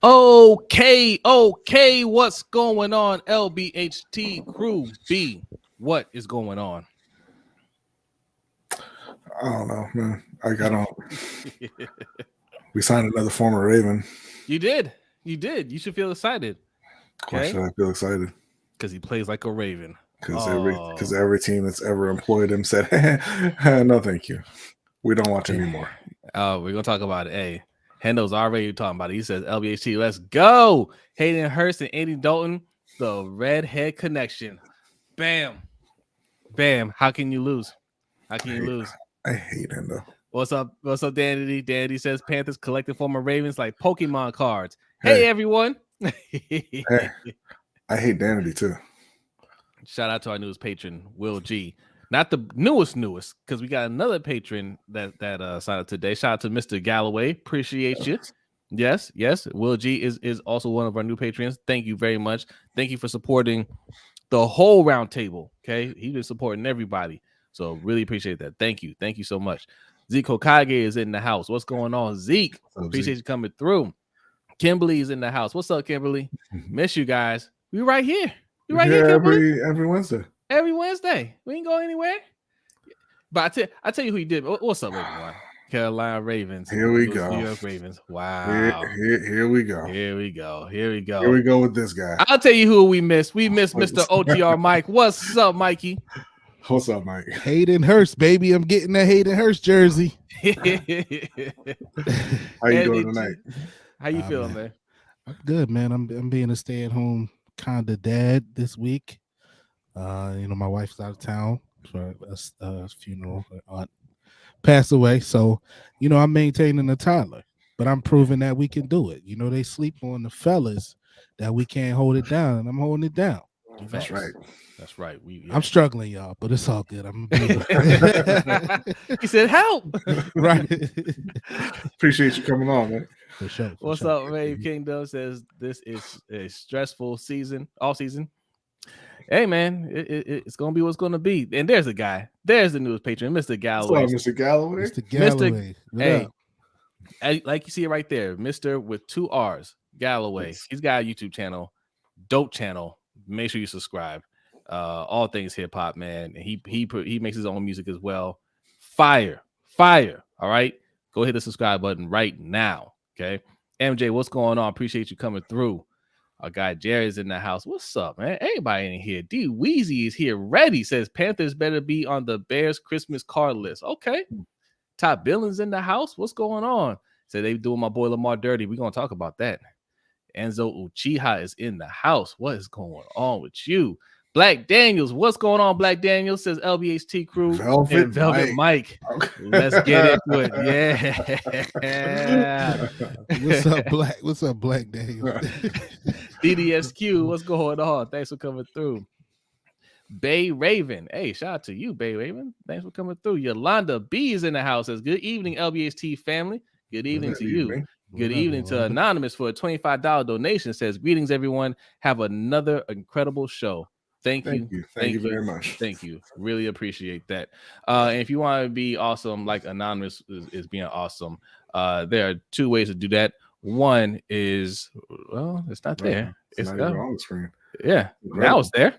Okay, what's going on, LBHT crew B? What is going on? I don't know, man. I don't. We signed another former Raven. You did. You should feel excited. Why Okay, should I feel excited? because he plays like a Raven. Because Oh, every team that's ever employed him said, "No, thank you. We don't want you anymore." we're gonna talk about it. Hey, Hendo's already talking about it. He says LBHT, let's go. Hayden Hurst and Andy Dalton, the redhead connection. Bam, bam. How can you lose? How can you lose? I hate him though. What's up? What's up, Danny? Danny says Panthers collecting former Ravens like Pokemon cards. Hey, Hey, everyone. hey, I hate Danity too. Shout out to our newest patron, Will G. Not the newest, because we got another patron that signed up today. Shout out to Mr. Galloway. Appreciate you. Yes. Will G is also one of our new patrons. Thank you very much. Thank you for supporting the whole round table. Okay. He's been supporting everybody. So really appreciate that. Thank you. Thank you so much. Zeke Okage is in the house. What's going on, Zeke? Appreciate you coming through. Kimberly is in the house. What's up, Kimberly? Miss you guys. We right here. We right here, Kimberly. Every Wednesday. Every Wednesday. We ain't going anywhere. But I tell you who you did. What's up, everyone? Carolina Ravens. Here we go. New York Ravens. Wow. Here we go. Here we go. Here we go. Here we go with this guy. I'll tell you who we missed. We missed Mr. OTR Mike. What's up, Mikey? What's up, Mike? Hayden Hurst, baby. I'm getting that Hayden Hurst jersey. How you doing tonight? How you feeling, man? I'm good, man. I'm being a stay-at-home kind of dad this week. My wife's out of town for a funeral. Her aunt passed away, so I'm maintaining a toddler, but I'm proving that we can do it. They sleep on the fellas that we can't hold it down, and I'm holding it down. That's right. That's right. I'm struggling, y'all, but it's all good. He said, "Help!" Right. Appreciate you coming on, man. For sure. What's up, Rave Kingdom? Says this is a stressful season, all season. Hey, man, it's gonna be what's gonna be. And there's a guy. There's the newest patron, Mr. Galloway. Mr. Galloway. Mr. Galloway. Hey, like you see it right there, Mr. with 2 R's, Galloway. Yes. He's got a YouTube channel, dope channel. Make sure you subscribe. All things hip hop, man. And he makes his own music as well. Fire. All right, go hit the subscribe button right now. Okay, MJ, what's going on? Appreciate you coming through. Our guy Jerry's in the house. What's up, man? Everybody in here. D Weezy is here ready. Says Panthers better be on the Bears Christmas card list. Okay. Top Billings in the house. What's going on? Say they doing my boy Lamar dirty. We're gonna talk about that. Enzo Uchiha is in the house. What is going on with you? Black Daniels, what's going on? Black Daniels says LBHT crew Velvet Mike. Okay. Let's get into it. Yeah. What's up, Black Daniels? DDSQ, what's going on? Thanks for coming through. Bay Raven. Hey, shout out to you, Bay Raven. Thanks for coming through. Yolanda B is in the house. Says, good evening, LBHT family. Good evening to you. Good evening to Anonymous for a $25 donation. Says, greetings, everyone. Have another incredible show. Thank you very much. Thank you. Really appreciate that. And if you want to be awesome, like Anonymous is being awesome, there are 2 ways to do that. One is, well, it's not there. It's not on the screen. Yeah, now it's there.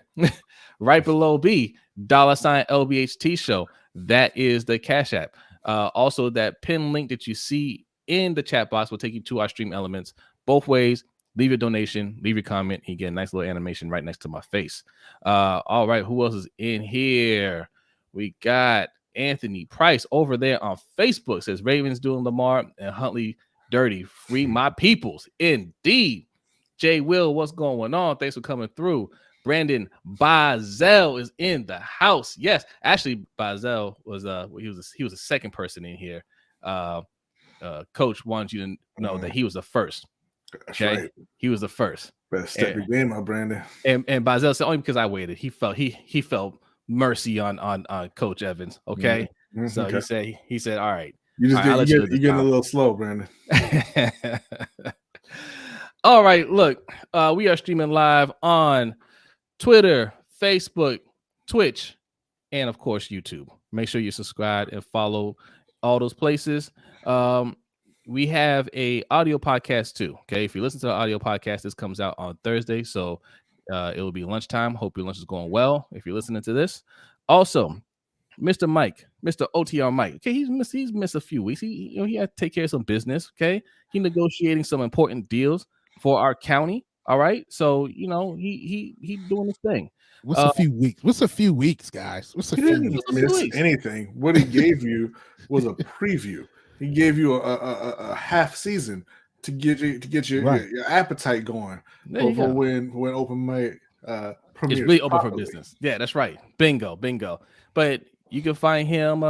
Right below B, $ LBHT show. That is the Cash App. Also, that pin link that you see in the chat box will take you to our stream elements. Both ways. Leave your donation, leave your comment. You get a nice little animation right next to my face. All right, who else is in here? We got Anthony Price over there on Facebook. Says Ravens doing Lamar and Huntley dirty. Free my peoples. Indeed. Jay Will, what's going on? Thanks for coming through. Brandon Bazel is in the house. Yes, actually, Bazel was he was the second person in here. Coach wants you to know that he was the first. Okay, right. He was the first. Better step your game up, Brandon. And Bazel said only because I waited. He felt mercy on Coach Evans. Okay, so okay. He said, all right. You just you're getting a little slow, Brandon. All right, look, we are streaming live on Twitter, Facebook, Twitch, and of course YouTube. Make sure you subscribe and follow all those places. we have a audio podcast too. Okay, if you listen to the audio podcast, this comes out on Thursday, so it will be lunchtime. Hope your lunch is going well. If you're listening to this, also, Mr. Mike, Mr. OTR Mike. Okay, he's missed a few weeks. He had to take care of some business. Okay, he negotiating some important deals for our county. All right, so he doing his thing. What's a few weeks? What's a few weeks, guys? What's a He few didn't weeks? miss anything. What he gave you was a preview. He gave you a half season to get your appetite going for when open mic premieres. It's really open for business. Yeah, that's right. Bingo. But you can find him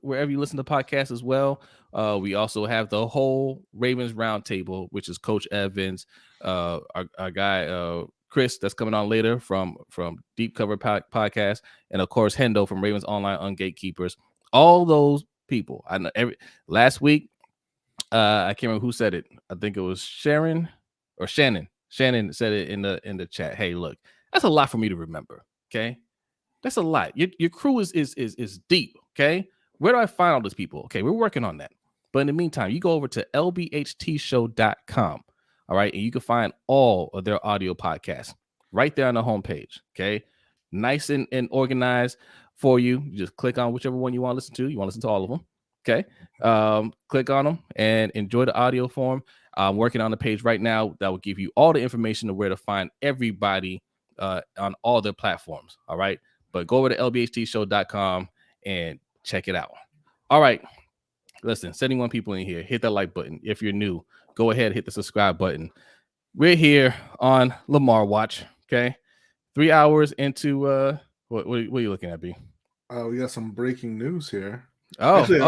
wherever you listen to podcasts as well. We also have the whole Ravens Roundtable, which is Coach Evans, our guy Chris, that's coming on later from Deep Cover Podcast, and of course Hendo from Ravens Online Ungatekeepers. All those people. I know last week, I can't remember who said it. I think it was Sharon or Shannon. Shannon said it in the chat. Hey, look, that's a lot for me to remember. Okay, that's a lot. Your crew is deep. Okay, where do I find all these people? Okay, we're working on that. But in the meantime, you go over to LBHTShow.com. All right, and you can find all of their audio podcasts right there on the homepage. Okay, nice and organized for you. You just click on whichever one you want to listen to. You want to listen to all of them. Okay, click on them and enjoy the audio form. I'm working on the page right now that will give you all the information of where to find everybody on all their platforms. All right, but go over to LBHTShow.com and check it out. All right, listen, 71 people in here. Hit that like button. If you're new, go ahead and hit the subscribe button. We're here on Lamar Watch. Okay, 3 hours into what are you looking at, B? We got some breaking news here. Oh, actually,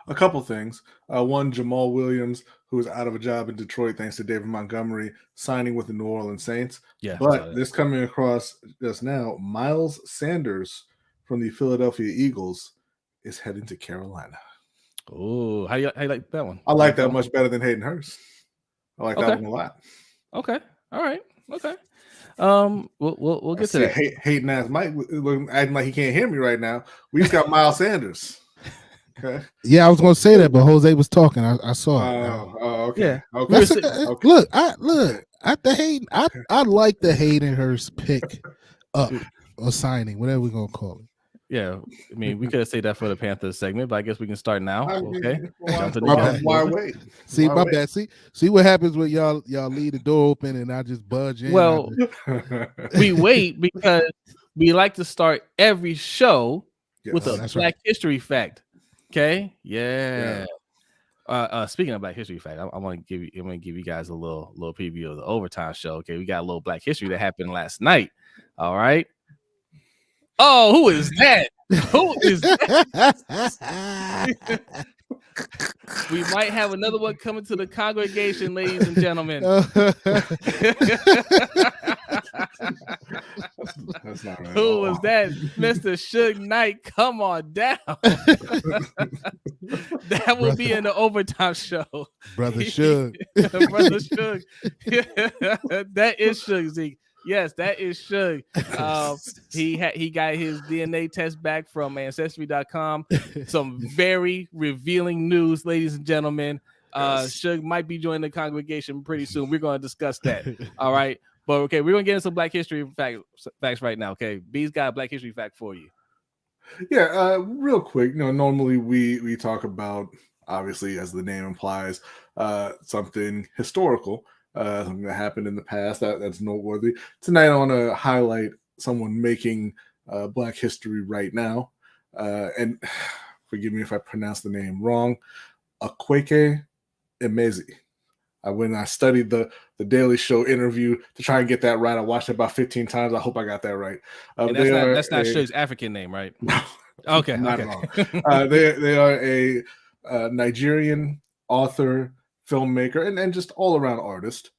a couple things. One, Jamal Williams, who is out of a job in Detroit thanks to David Montgomery signing with the New Orleans Saints. Yeah, but this coming across just now, Miles Sanders from the Philadelphia Eagles is heading to Carolina. Oh, how you like that one? I like that much better than Hayden Hurst. I like that one a lot. Okay, all right, okay. We'll get to that. Hayden ass Mike acting like he can't hear me right now. We just got Miles Sanders. Okay. Yeah, I was gonna say that, but Jose was talking. I saw it. Okay. Yeah. Okay. Look, I like the Hayden Hurst pick up or signing, whatever we're gonna call it. Yeah, I mean, we could have said that for the Panthers segment, but I guess we can start now. Okay. Why wait? See, my bad. See what happens when y'all leave the door open and I just budge in. Well, we wait because we like to start every show with a Black History fact. Okay. Yeah. Speaking of Black History fact, I'm gonna give you guys a little preview of the overtime show. Okay, we got a little Black History that happened last night. All right. Oh, who is that? Who is that? We might have another one coming to the congregation, ladies and gentlemen. That's not right. Who was that? Mr. Suge Knight, come on down. That will be in the overtime show. Brother Suge. Brother Suge. That is Suge, Zeke. Yes, that is Suge. He got his DNA test back from Ancestry.com. Some very revealing news, ladies and gentlemen. Suge might be joining the congregation pretty soon. We're going to discuss that. All right. But okay, we're going to get into some Black History facts right now. Okay. B's got a Black History fact for you. Yeah, real quick. Normally we talk about, obviously, as the name implies, something historical. Something that happened in the past that's noteworthy. Tonight, I want to highlight someone making Black history right now. And forgive me if I pronounce the name wrong. Akweke Emezi. When I studied the Daily Show interview to try and get that right, I watched it about 15 times. I hope I got that right. And that's not Suge's African name, right? No. Okay. Not wrong. They are a Nigerian author, filmmaker, and just all-around artist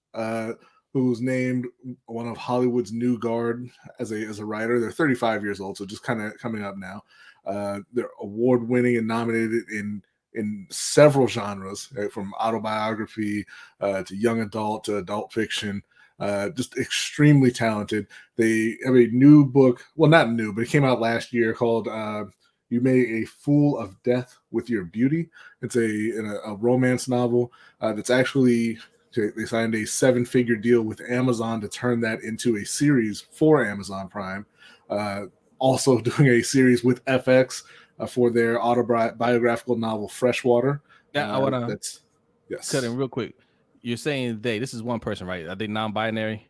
who's named one of Hollywood's new guard as a writer. They're 35 years old, so just kind of coming up now. They're award-winning and nominated in several genres, from autobiography to young adult to adult fiction. Just extremely talented. They have a new book, well, not new, but it came out last year, called You made a fool of death with your beauty. It's a romance novel that's actually, they signed a 7-figure deal with Amazon to turn that into a series for Amazon Prime. Also doing a series with FX for their autobiographical novel Freshwater. Now I want to yes. cut in real quick. You're saying this is one person, right? Are they non-binary?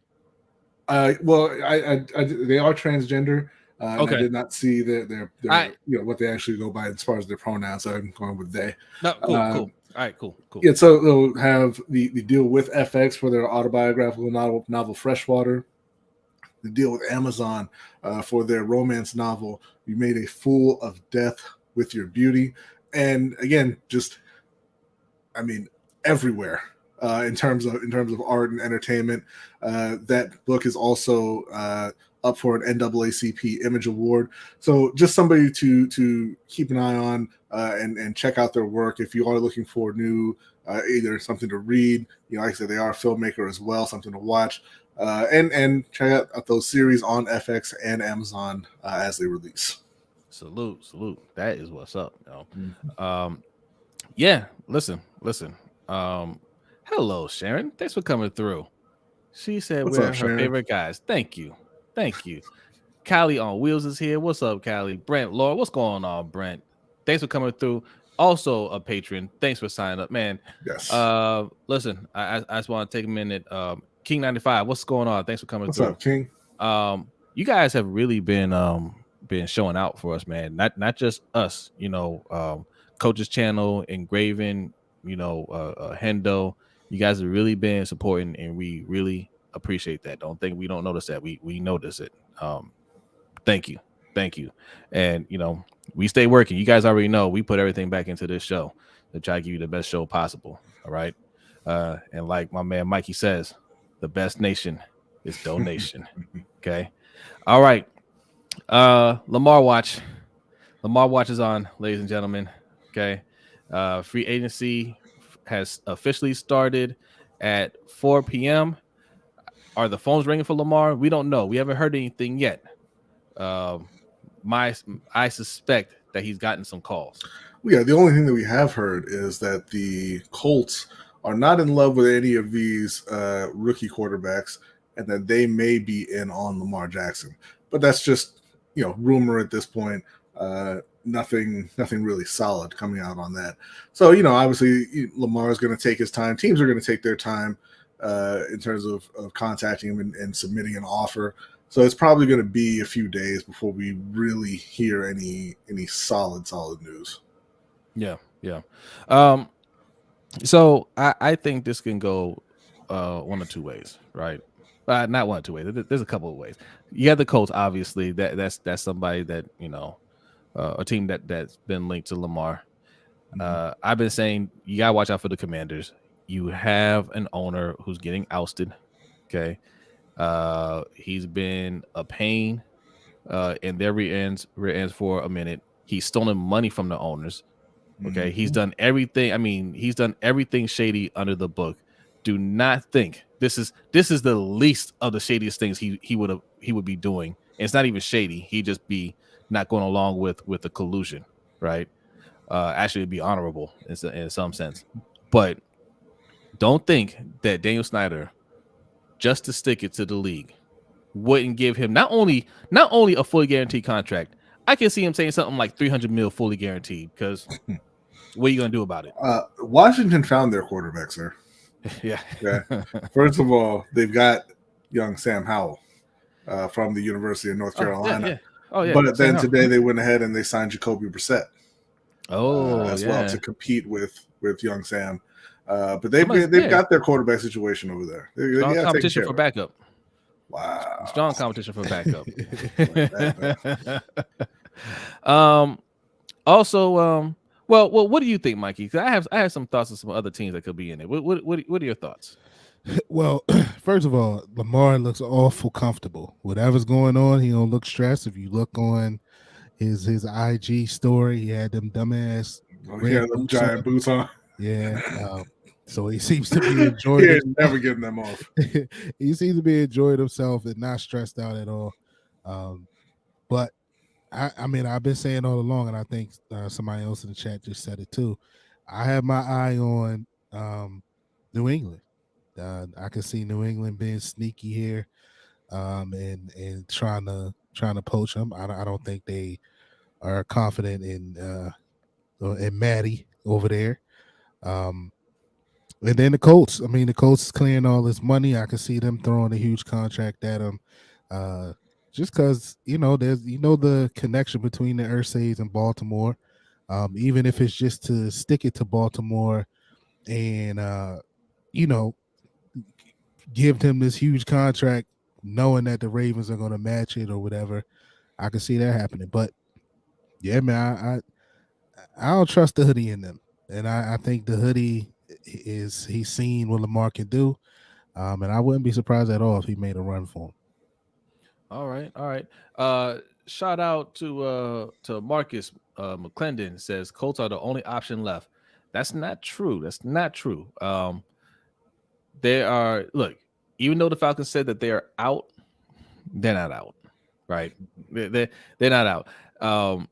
Well, they are transgender. Okay. I did not see their what they actually go by as far as their pronouns. So I'm going with they. No, cool. All right, cool. Yeah, so they'll have the deal with FX for their autobiographical novel Freshwater. The deal with Amazon for their romance novel. You made a fool of death with your beauty, and again, just everywhere. In terms of art and entertainment, that book is also up for an NAACP Image Award. So just somebody to keep an eye on and check out their work if you are looking for new either something to read. Like I said, they are a filmmaker as well, something to watch, and check out those series on FX and Amazon as they release. Salute. That is what's up. Mm-hmm. Yeah. Listen. Hello, Sharon. Thanks for coming through. She said we're her favorite guys. Thank you. Callie on Wheels is here. What's up, Callie? Brent, Laura, what's going on, Brent? Thanks for coming through. Also a patron. Thanks for signing up, man. Yes. Listen, I just want to take a minute. King 95, what's going on? Thanks for coming through. What's up, King? You guys have really been showing out for us, man. Not just us, Coach's Channel, Engraven, Hendo. You guys have really been supporting, and we really appreciate that. Don't think we don't notice that. We notice it. Thank you. And we stay working. You guys already know we put everything back into this show to try to give you the best show possible. All right. And like my man Mikey says, the best nation is donation. Okay. All right. Lamar Watch is on, ladies and gentlemen. Okay. Free agency has officially started at 4 p.m. Are the phones ringing for Lamar? We don't know. We haven't heard anything yet. I suspect that he's gotten some calls. Yeah, the only thing that we have heard is that the Colts are not in love with any of these rookie quarterbacks, and that they may be in on Lamar Jackson. But that's just rumor at this point. Nothing really solid coming out on that. So, obviously Lamar is going to take his time. Teams are going to take their time in terms of contacting him and submitting an offer. So it's probably going to be a few days before we really hear any solid news. Yeah. So I think this can go one or two ways, right? Not one or two ways. There's a couple of ways. You have the Colts, obviously. That's somebody that a team that's been linked to Lamar. I've been saying you gotta watch out for the Commanders. You have an owner who's getting ousted. Okay, he's been a pain in their rear ends for a minute. He's stolen money from the owners. Okay, he's done everything. He's done everything shady under the book. Do not think this is the least of the shadiest things he would be doing. And it's not even shady. He'd just be not going along with the collusion, right? Actually, it'd be honorable in some sense. But don't think that Daniel Snyder, just to stick it to the league, wouldn't give him not only a fully guaranteed contract. I can see him saying something like $300 million fully guaranteed. Because what are you gonna do about it? Washington found their quarterback, sir. Yeah. First of all, they've got young Sam Howell from the University of North Carolina. But then today they went ahead and they signed Jacoby Brissett. As well to compete with young Sam. But they've got their quarterback situation over there. Strong competition for backup. Wow. Strong competition for backup. Also, well, what do you think, Mikey? Because I have some thoughts on some other teams that could be in it. What are your thoughts? Well, first of all, Lamar looks awful comfortable. Whatever's going on, he don't look stressed. If you look on his IG story, he had them dumbass them giant boots on. Yeah. So he seems to be enjoying it. Never getting them off. He seems to be enjoying himself and not stressed out at all. But I mean, I've been saying all along, and I think somebody else in the chat just said it too. I have my eye on New England. I can see New England being sneaky here, and trying to poach them. I don't think they are confident in Matty over there. And then the Colts. I mean, the Colts is clearing all this money. I can see them throwing a huge contract at them. Just because there's the connection between the Ursay's and Baltimore. Even if it's just to stick it to Baltimore and give him this huge contract, knowing that the Ravens are going to match it or whatever, I can see that happening. But yeah, man, I don't trust the hoodie in them, and I think the hoodie he's seen what Lamar can do, and I wouldn't be surprised at all if he made a run for him. All right. Shout out to Marcus McClendon, says Colts are the only option left. That's not true. They are, look, even though the Falcons said that they are out, they're not out, right? They're not out.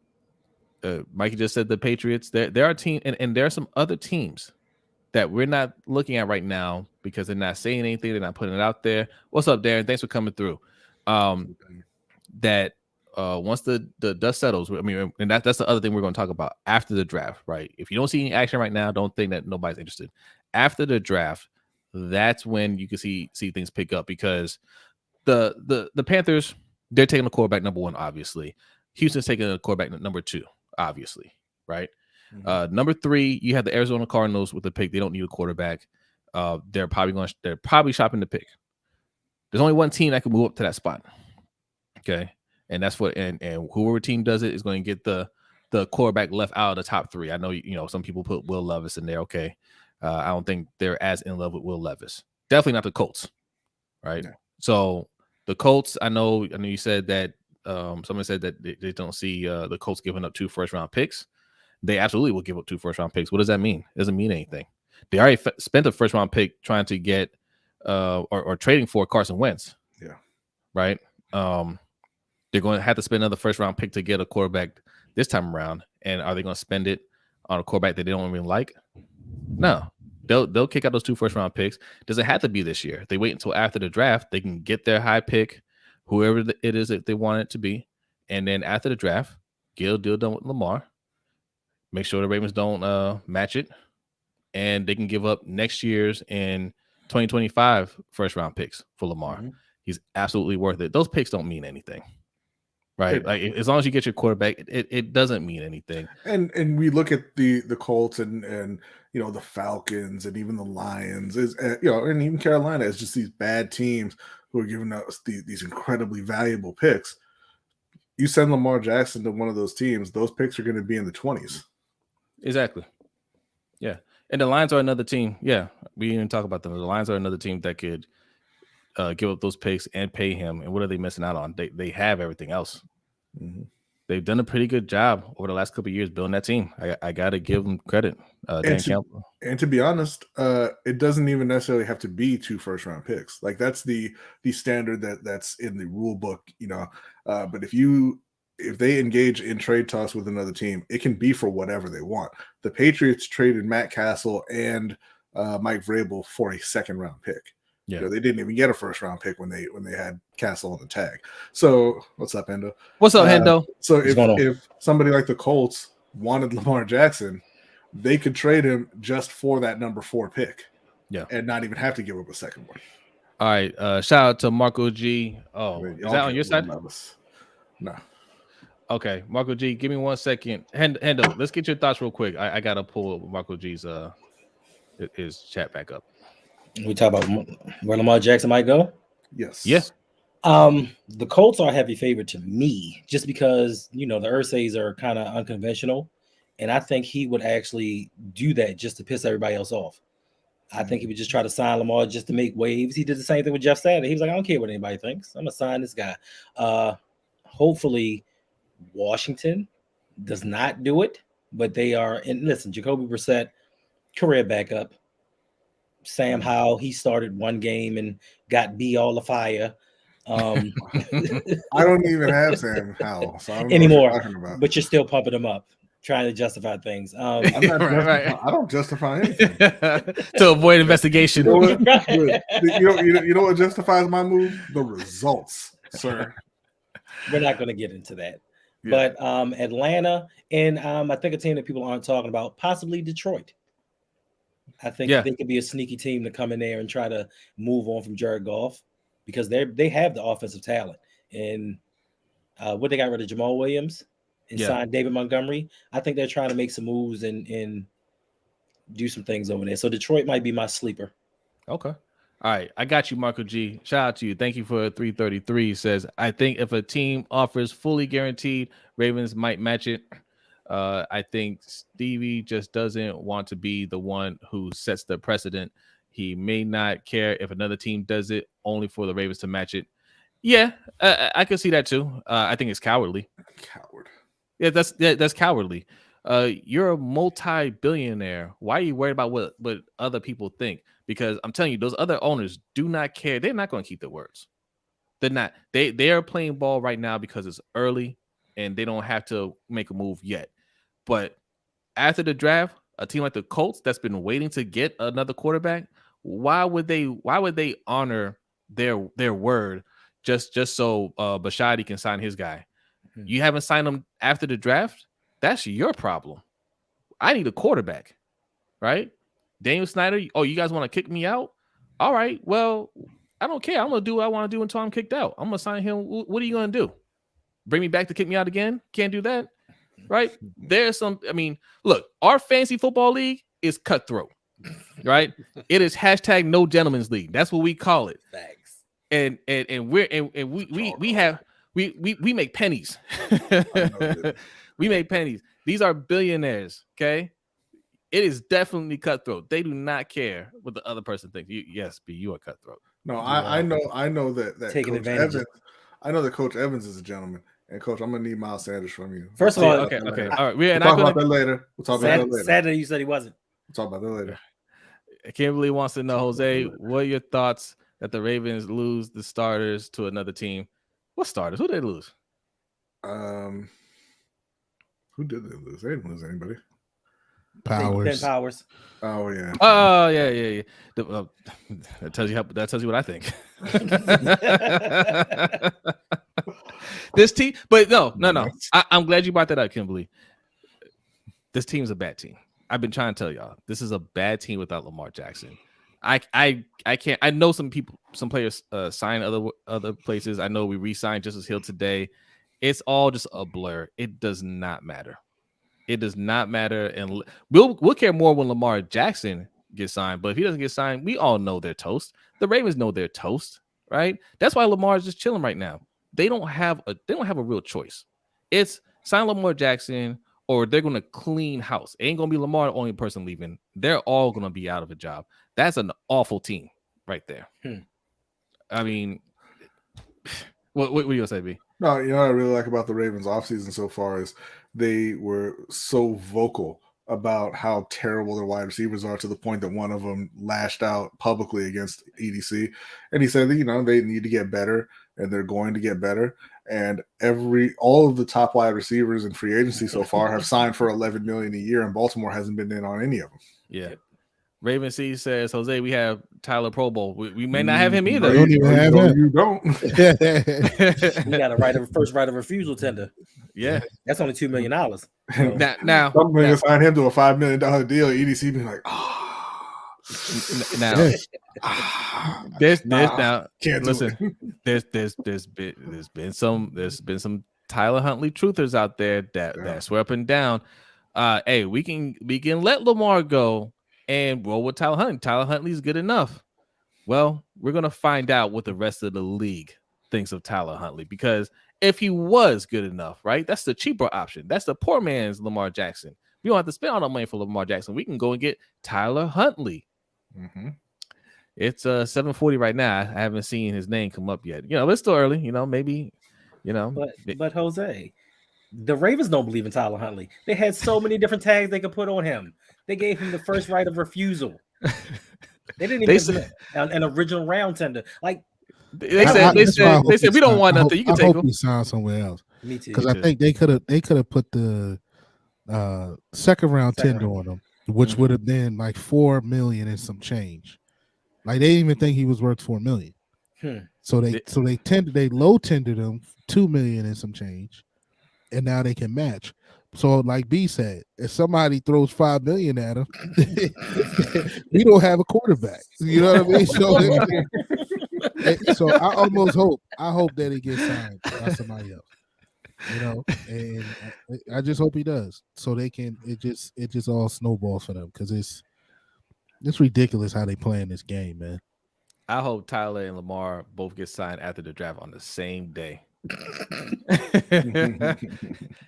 Mikey just said the Patriots. There are teams, and there are some other teams that we're not looking at right now because they're not saying anything. They're not putting it out there. What's up, Darren? Thanks for coming through. That once the dust settles, I mean, and that's the other thing we're going to talk about after the draft, right? If you don't see any action right now, don't think that nobody's interested. After the draft, that's when you can see things pick up, because the Panthers, they're taking the quarterback number one, obviously. Houston's taking the quarterback number two, obviously, right? Mm-hmm. Number three, you have the Arizona Cardinals with the pick. They don't need a quarterback. They're probably shopping the pick. There's only one team that can move up to that spot. Okay. And that's what, and whoever team does it is going to get the quarterback left out of the top three. I know, some people put Will Levis in there. Okay. I don't think they're as in love with Will Levis. Definitely not the Colts. Right. No. So the Colts, I know you said that someone said that they don't see the Colts giving up 2 first-round picks. They absolutely will give up 2 first-round picks. What does that mean? It doesn't mean anything. They already spent a first-round pick trying to get or trading for Carson Wentz. Yeah. Right. They're going to have to spend another first-round pick to get a quarterback this time around. And are they going to spend it on a quarterback that they don't even like? No. They'll kick out those 2 first-round picks. Does it have to be this year? If they wait until after the draft, they can get their high pick, whoever it is that they want it to be. And then after the draft, get a deal done with Lamar. Make sure the Ravens don't match it. And they can give up next year's and 2025 first-round picks for Lamar. Mm-hmm. He's absolutely worth it. Those picks don't mean anything. Right. Like, as long as you get your quarterback, it doesn't mean anything. And we look at the Colts and the Falcons and even the Lions is and even Carolina is just these bad teams who are giving us these incredibly valuable picks. You send Lamar Jackson to one of those teams, those picks are going to be in the 20s. Exactly. Yeah. And the Lions are another team. Yeah. We didn't even talk about them. The Lions are another team that could give up those picks and pay him. And what are they missing out on? They have everything else. Mm-hmm. They've done a pretty good job over the last couple of years building that team. I got to give them credit. And to be honest, it doesn't even necessarily have to be 2 first-round picks. Like, that's the standard that's in the rule book, but if they engage in trade talks with another team, it can be for whatever they want. The Patriots traded Matt Castle and Mike Vrabel for a 2nd-round pick. Yeah, they didn't even get a 1st-round pick when they had Castle on the tag. So, what's up, Hendo? What's up, Hendo? So if somebody like the Colts wanted Lamar Jackson, they could trade him just for that number 4 pick. Yeah, and not even have to give up a 2nd one. All right, shout out to Marco G. Oh, is that on your side? No. Okay, Marco G, give me 1 second. Hendo, let's get your thoughts real quick. I gotta pull Marco G's his chat back up. We talk about where Lamar Jackson might go. Yes. Yes. The Colts are a heavy favorite to me, just because the Ursays are kind of unconventional, and I think he would actually do that just to piss everybody else off. I think he would just try to sign Lamar just to make waves. He did the same thing with Jeff Saturday. He was like, I don't care what anybody thinks. I'm gonna sign this guy. Hopefully, Washington does not do it, but they are. And listen, Jacoby Brissett, career backup. Sam Howell, he started one game and got B all the fire. I don't even have Sam Howell, so I don't know anymore. what you're talking about. But you're still pumping him up, trying to justify things. I'm not I don't justify anything to avoid investigation. You know what justifies my move? The results, sir. We're not going to get into that. Yeah. But Atlanta and I think a team that people aren't talking about, possibly Detroit. I think they could be a sneaky team to come in there and try to move on from Jared Goff because they have the offensive talent. And what they got rid of Jamal Williams and signed David Montgomery. I think they're trying to make some moves and do some things over there. So Detroit might be my sleeper. Okay. All right, I got you, Marco G. Shout out to you. Thank you for 333. Says, I think if a team offers fully guaranteed, Ravens might match it. I think Stevie just doesn't want to be the one who sets the precedent. He may not care if another team does it only for the Ravens to match it. Yeah, I can see that too. I think it's cowardly. Coward. Yeah, that's cowardly. You're a multi-billionaire. Why are you worried about what other people think? Because I'm telling you, those other owners do not care. They're not going to keep their words. They're not. They are playing ball right now because it's early and they don't have to make a move yet. But after the draft, a team like the Colts that's been waiting to get another quarterback, why would they honor their word just so Bashadi can sign his guy? Mm-hmm. You haven't signed him after the draft? That's your problem. I need a quarterback, right? Daniel Snyder, oh, you guys want to kick me out? All right, well, I don't care. I'm going to do what I want to do until I'm kicked out. I'm going to sign him. What are you going to do? Bring me back to kick me out again? Can't do that, right? There's some, I mean, look, our fantasy football league is cutthroat, right? It is hashtag no gentleman's league. That's what we call it. Thanks. And we make pennies. We make pennies. These are billionaires, okay? It is definitely cutthroat. They do not care what the other person thinks. Yes, B, you are cutthroat. No, I know that taking Coach advantage. Evans, I know that Coach Evans is a gentleman. And Coach, I'm gonna need Miles Sanders from you. First of all, okay. All right, we'll talk about that later. Saturday, you said he wasn't. We'll talk about that later. Kimberly wants to know, Jose, what are your thoughts that the Ravens lose the starters to another team? What starters? Who did they lose? Who did they lose? They didn't lose anybody. Powers. Oh yeah. Oh yeah. That tells you what I think. This team, but no. I'm glad you brought that up, Kimberly. This team's a bad team. I've been trying to tell y'all. This is a bad team without Lamar Jackson. I can't. I know some players sign other places. I know we re-signed Justice Hill today. It's all just a blur. It does not matter. It does not matter, and we'll care more when Lamar Jackson gets signed. But if he doesn't get signed, we all know they're toast. The Ravens know they're toast, right? That's why Lamar is just chilling right now. They don't have a real choice. It's sign Lamar Jackson, or they're gonna clean house. It ain't gonna be Lamar the only person leaving. They're all gonna be out of a job. That's an awful team right there. I mean, what are you gonna say, B? No, you know what I really like about the Ravens offseason so far is they were so vocal about how terrible their wide receivers are to the point that one of them lashed out publicly against EDC. And he said that, they need to get better and they're going to get better. And all of the top wide receivers in free agency so far have signed for $11 million a year, and Baltimore hasn't been in on any of them. Yeah. Raven C says, Jose, we have Tyler Pro Bowl. We may not have him either. You don't even have him. You don't. We got a first right of refusal tender. Yeah. That's only $2 million. Now I'm going to sign him to a $5 million deal. EDC being like, there's been some Tyler Huntley truthers out there that swear up and down. Hey, we can let Lamar go and roll with Tyler Huntley. Tyler Huntley's good enough. Well, we're gonna find out what the rest of the league thinks of Tyler Huntley, because if he was good enough, right, that's the cheaper option. That's the poor man's Lamar Jackson. We don't have to spend all that money for Lamar Jackson. We can go and get Tyler Huntley. Mm-hmm. It's 7:40 right now. I haven't seen his name come up yet. It's still early. Maybe. But Jose, the Ravens don't believe in Tyler Huntley. They had so many different tags they could put on him. They gave him the first right of refusal. They didn't even give him an original round tender. Like, They said we don't want nothing. You can take them. He signed somewhere else. Me too. Because I think they could have put the second round tender on him, which would have been like $4 million and some change. Like they didn't even think he was worth $4 million. So they low tendered him $2 million and some change, and now they can match. So like B said, if somebody throws $5 million at him, we don't have a quarterback. You know what I mean? So I hope that he gets signed by somebody else. You know, and I just hope he does, so they can. It just all snowballs for them because it's ridiculous how they play in this game, man. I hope Tyler and Lamar both get signed after the draft on the same day.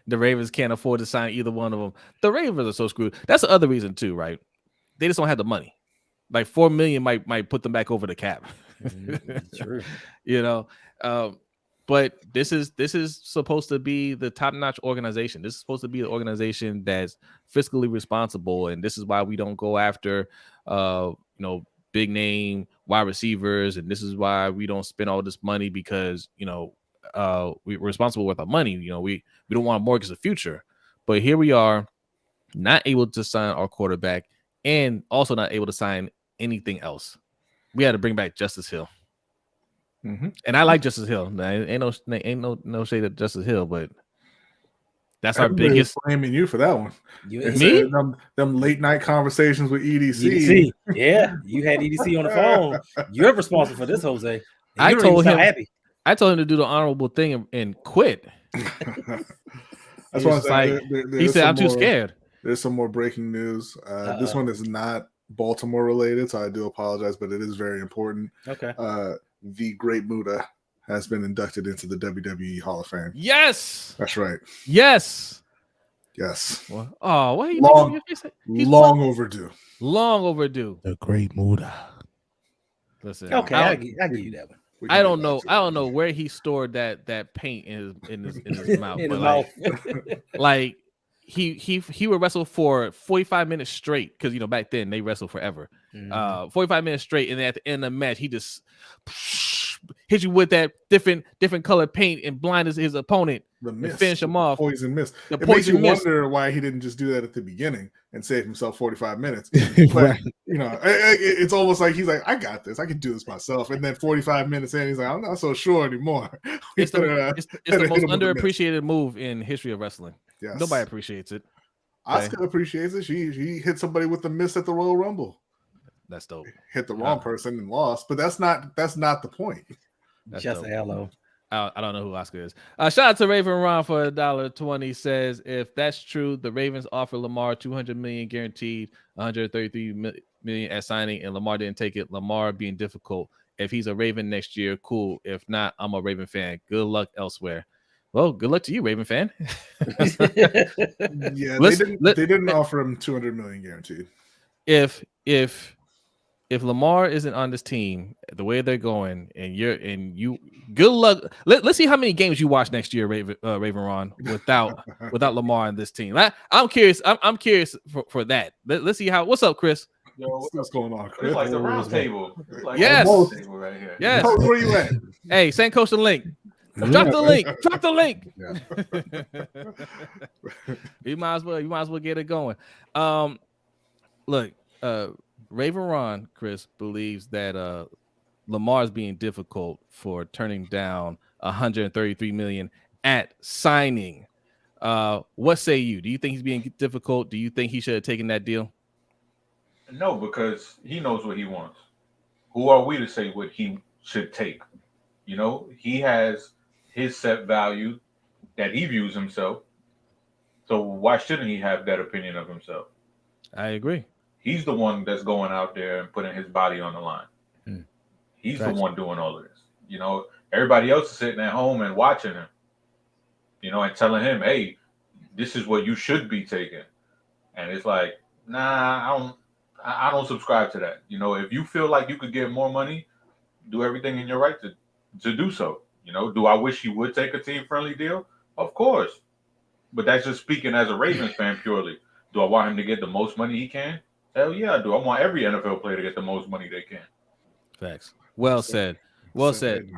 The Ravens can't afford to sign either one of them. The Ravens are so screwed. That's the other reason too, right? They just don't have the money. Like $4 million might put them back over the cap. True. You know, but this is supposed to be the top-notch organization. This is supposed to be an organization that's fiscally responsible, and this is why we don't go after big name wide receivers, and this is why we don't spend all this money because we're responsible with our money. You know, we don't want to mortgage the future. But here we are, not able to sign our quarterback, and also not able to sign anything else. We had to bring back Justice Hill. And I like Justice Hill. Ain't no shade at Justice Hill, but that's our biggest. Blaming you for that one. Me? Them late night conversations with EDC. Yeah, you had EDC on the phone. You're responsible for this, Jose. I told him to do the honorable thing and quit. That's why like he said, "I'm too scared." There's some more breaking news. This one is not Baltimore related, so I do apologize, but it is very important. Okay. The Great Muta has been inducted into the WWE Hall of Fame. Yes, that's right. Yes. Well, oh, what are you long overdue. Long overdue. The Great Muta. Listen, okay, I give you that one. I don't know where he stored that paint in his mouth. Like he would wrestle for 45 minutes straight because back then they wrestled forever. 45 minutes straight, and then at the end of the match he just hit you with that different color paint and blind his opponent and finish him off. Poison mist. It makes you wonder why he didn't just do that at the beginning and save himself 45 minutes. But it's almost like he's like, I got this. I can do this myself. And then 45 minutes in, he's like, I'm not so sure anymore. It's the most underappreciated move in history of wrestling. Yes. Nobody appreciates it. Asuka appreciates it. She hit somebody with the mist at the Royal Rumble. That's dope. Hit the wrong person and lost, but that's not the point. That's just dope. Hello. I don't know who Asuka is. Shout out to Raven Ron for $1.20. Says if that's true, the Ravens offer Lamar $200 million guaranteed, $133 million at signing, and Lamar didn't take it. Lamar being difficult. If he's a Raven next year, cool. If not, I'm a Raven fan. Good luck elsewhere. Well, good luck to you, Raven fan. Yeah, they didn't offer him $200 million guaranteed. If Lamar isn't on this team the way they're going, and you, good luck. Let's see how many games you watch next year, Raven Ron, without Lamar on this team. I'm curious. I'm curious for that. Let's see how. What's up, Chris? Yo, what's going on, Chris? It's like the round table. Like yes. Table right here. Yes. Where you at? Hey, send Coach the link. Drop the link. Drop the link. Yeah. You might as well get it going. Look, Raven Ron, Chris, believes that Lamar's being difficult for turning down $133 million at signing. What say you? Do you think he's being difficult? Do you think he should have taken that deal? No, because he knows what he wants. Who are we to say what he should take? He has his set value that he views himself. So why shouldn't he have that opinion of himself? I agree. He's the one that's going out there and putting his body on the line. He's the one doing all of this. Everybody else is sitting at home and watching him, and telling him, hey, this is what you should be taking. And it's like, nah, I don't subscribe to that. If you feel like you could get more money, do everything in your right to do so. Do I wish he would take a team-friendly deal? Of course. But that's just speaking as a Ravens fan purely. Do I want him to get the most money he can? Hell yeah, I do. I want every NFL player to get the most money they can. Facts. Well said. Well said.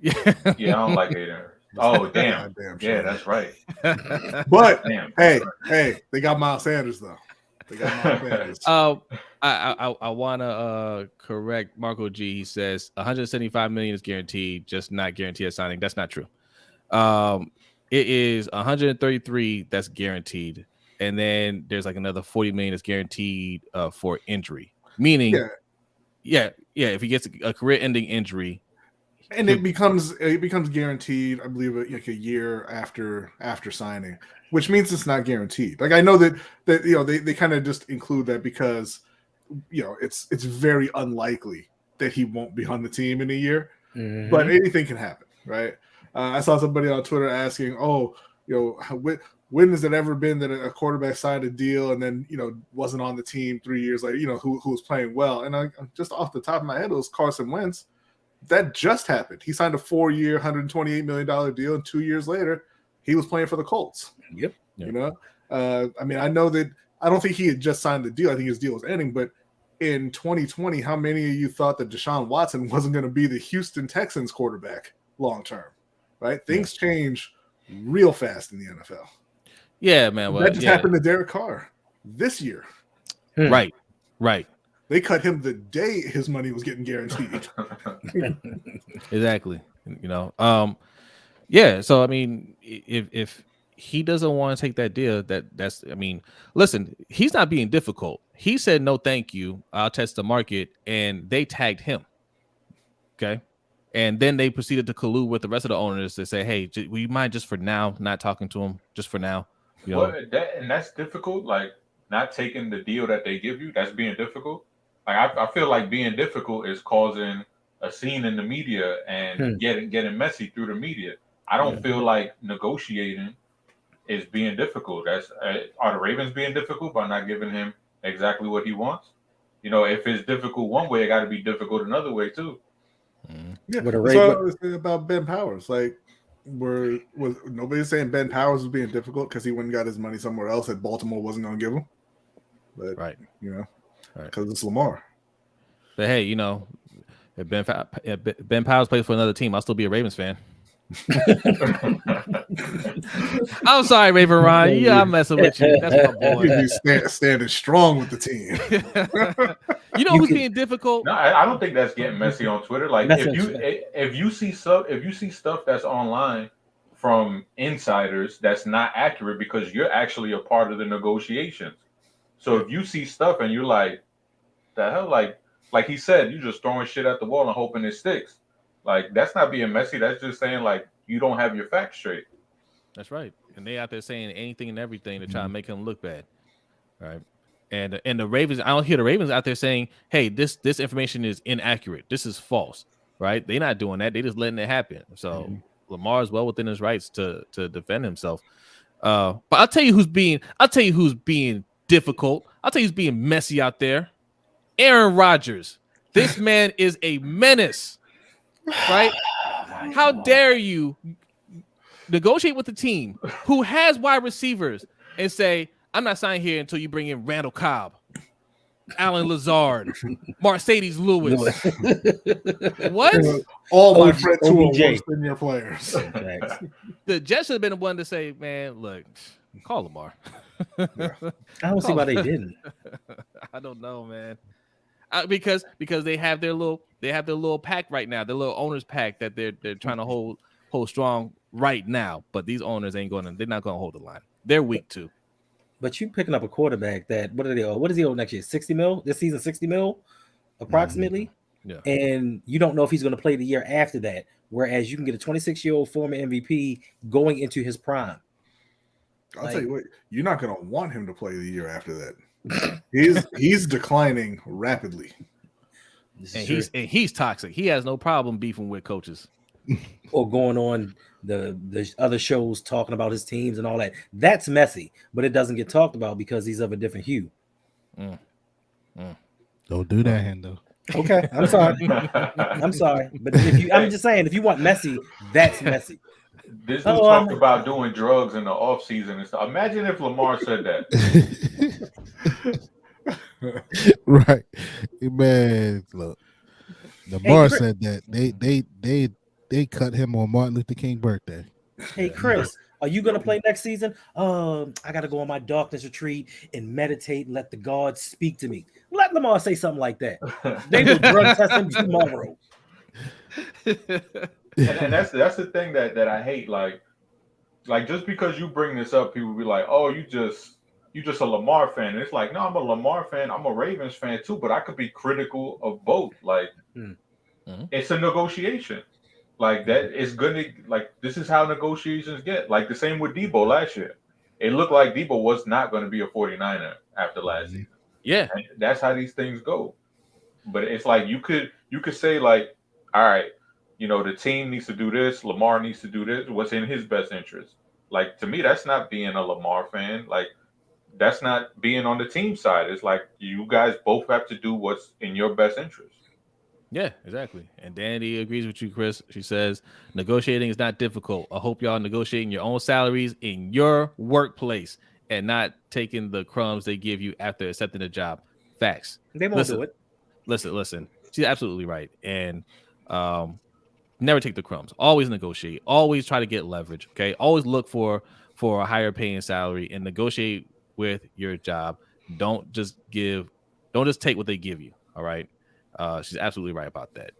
Yeah, I don't like Hayden Hurst. Oh, damn. Yeah, that's right. But hey, they got Miles Sanders though. They got Miles Sanders. I want to correct Marco G. He says 175 million is guaranteed, just not guaranteed at signing. That's not true. It is 133 that's guaranteed, and then there's like another 40 million that's guaranteed for injury. Meaning, yeah, if he gets a career-ending injury, and it becomes guaranteed, I believe, like a year after signing, which means it's not guaranteed. Like I know that they kind of just include that because it's very unlikely that he won't be on the team in a year, but anything can happen, right? I saw somebody on Twitter asking, when has it ever been that a quarterback signed a deal and then wasn't on the team 3 years later? Who was playing well? And I just off the top of my head, it was Carson Wentz. That just happened. He signed a 4-year, $128 million deal, and 2 years later, he was playing for the Colts. Yep. I mean, I know that I don't think he had just signed the deal. I think his deal was ending. But in 2020, how many of you thought that Deshaun Watson wasn't going to be the Houston Texans quarterback long term? Right? Things change real fast in the NFL. Yeah, man. Well, that just happened to Derek Carr this year. Right. They cut him the day his money was getting guaranteed. Exactly. Yeah. So I mean, if he doesn't want to take that deal, that's I mean, listen, he's not being difficult. He said no, thank you. I'll test the market, and they tagged him. Okay. And then they proceeded to collude with the rest of the owners to say, hey, will you mind just for now not talking to him, just for now? And that's difficult. Like not taking the deal that they give you, that's being difficult. Like I feel like being difficult is causing a scene in the media and getting messy through the media. I don't feel like negotiating is being difficult. Are the Ravens being difficult by not giving him exactly what he wants? If it's difficult one way, it got to be difficult another way too. Yeah, that's what I was saying about Ben Powers. Like, nobody's saying Ben Powers was being difficult because he went and got his money somewhere else that Baltimore wasn't going to give him. But because it's Lamar. But hey, if Ben Powers plays for another team, I'll still be a Ravens fan. I'm sorry, Raven Ryan. Yeah, I'm messing with you. That's my boy. You standing strong with the team. Who's being difficult? No, I don't think that's getting messy on Twitter. Like if you see stuff that's online from insiders that's not accurate because you're actually a part of the negotiations. So if you see stuff and you're like, the hell, like he said, you're just throwing shit at the wall and hoping it sticks. Like that's not being messy. That's just saying like you don't have your facts straight. That's right. And they out there saying anything and everything to try to make him look bad. Right. And the Ravens, I don't hear the Ravens out there saying, hey, this information is inaccurate. This is false. Right. They're not doing that. They just letting it happen. So Lamar is well within his rights to defend himself. But I'll tell you who's being difficult. I'll tell you who's being messy out there. Aaron Rodgers. This man is a menace. Right? How dare you negotiate with the team who has wide receivers and say, I'm not signing here until you bring in Randall Cobb, Alan Lazard, Mercedes Lewis. What? All my friends who are worse than your players. The Jets should have been the one to say, man, look, call Lamar. I don't see why they didn't. I don't know, man. Because they have their little pack right now, their little owners pack that they're trying to hold strong right now. But these owners they're not gonna hold the line. They're weak too. But you picking up a quarterback that what is he owe next year? 60 mil this season, 60 mil approximately. Yeah. And you don't know if he's going to play the year after that. Whereas you can get a 26-year-old former MVP going into his prime. I'll tell you what, you're not going to want him to play the year after that. He's declining rapidly. And he's toxic. He has no problem beefing with coaches. Or going on the other shows talking about his teams and all that. That's messy, but it doesn't get talked about because he's of a different hue. Don't do that, Hendo. Okay, I'm sorry. I'm sorry. But I'm just saying, if you want messy, that's messy. This dude talked about doing drugs in the off season and stuff. Imagine if Lamar said that. Right. Man, look. Lamar said that they cut him on Martin Luther King birthday. Hey Chris, are you gonna play next season? I gotta go on my darkness retreat and meditate and let the gods speak to me. Let Lamar say something like that. They will drug test him tomorrow. and that's the thing that I hate. Like just because you bring this up, people be like, "Oh, you just a Lamar fan." And it's like, no, I'm a Lamar fan. I'm a Ravens fan too, but I could be critical of both. Like, it's a negotiation. Like that is gonna this is how negotiations get. Like the same with Debo last year. It looked like Debo was not going to be a 49er after last season. Yeah, and that's how these things go. But it's like you could say like, all right, the team needs to do this. Lamar needs to do this. What's in his best interest? Like to me, that's not being a Lamar fan. Like that's not being on the team side. It's like you guys both have to do what's in your best interest. Yeah, exactly. And Danny agrees with you, Chris. She says, negotiating is not difficult. I hope y'all negotiating your own salaries in your workplace and not taking the crumbs they give you after accepting the job. Facts. They won't do it. Listen. She's absolutely right. And never take the crumbs. Always negotiate. Always try to get leverage. Okay. Always look for a higher paying salary and negotiate with your job. Don't just take what they give you. All right. She's absolutely right about that.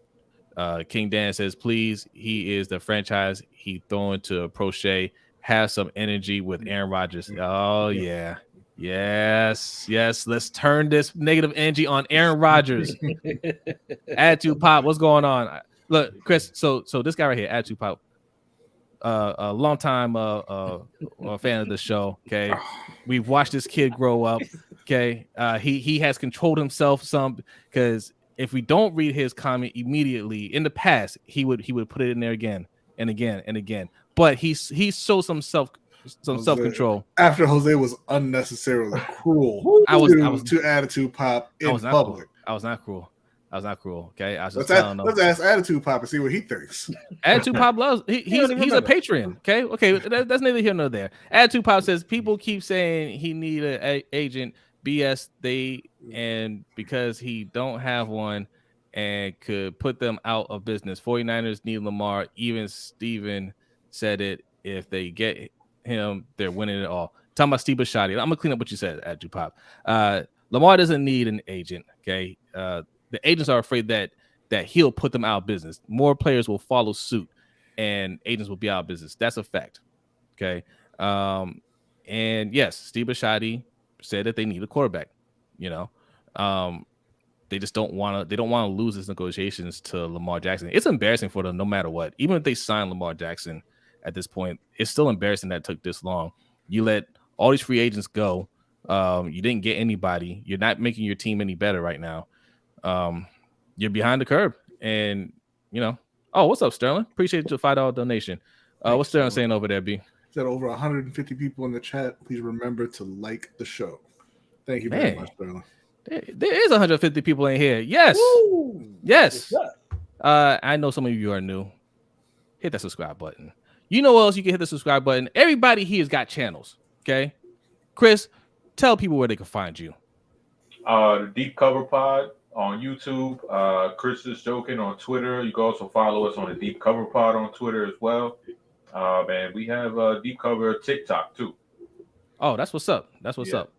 King Dan says, please, he is the franchise. He throwing to Prochet. Have some energy with Aaron Rodgers. Oh, yeah. Yes. Let's turn this negative energy on Aaron Rodgers. Attitude Pop, what's going on? Look, Chris, so this guy right here, Attitude Pop, a long time fan of the show, okay? We've watched this kid grow up, okay? He has controlled himself some because if we don't read his comment immediately, in the past, he would put it in there again and again and again. But he showed some self-control. After Jose was unnecessarily cruel to Attitude Pop in public. I was not cruel. Okay, I was just let's ask Attitude Pop and see what he thinks. Attitude Pop loves. He's a patron. Okay, that's neither here nor there. Attitude Pop says people keep saying he need an agent. BS and because he don't have one and could put them out of business. 49ers need Lamar. Even Steven said it. If they get him, they're winning it all. Talking about Steve Bisciotti. I'm gonna clean up what you said, Attitude Pop. Lamar doesn't need an agent. Okay. The agents are afraid that he'll put them out of business. More players will follow suit and agents will be out of business. That's a fact. Okay. And yes, Steve Bisciotti said that they need a quarterback. They just don't want to lose his negotiations to Lamar Jackson. It's embarrassing for them no matter what. Even if they sign Lamar Jackson at this point, it's still embarrassing that it took this long. You let all these free agents go. You didn't get anybody. You're not making your team any better right now. You're behind the curve. And, oh, what's up, Sterling? Appreciate the $5 donation. What's Sterling saying over there, B? Said over 150 people in the chat. Please remember to like the show. Thank you very much, Sterling. There is 150 people in here. Yes. Woo! Yes. I know some of you are new. Hit that subscribe button. You know what else you can hit the subscribe button? Everybody here has got channels. Okay. Chris, tell people where they can find you. The Deep Cover Pod on YouTube. Chris is joking on Twitter. You can also follow us on the Deep Cover Pod on Twitter as well. And we have Deep Cover TikTok too. Oh, that's what's up. Up.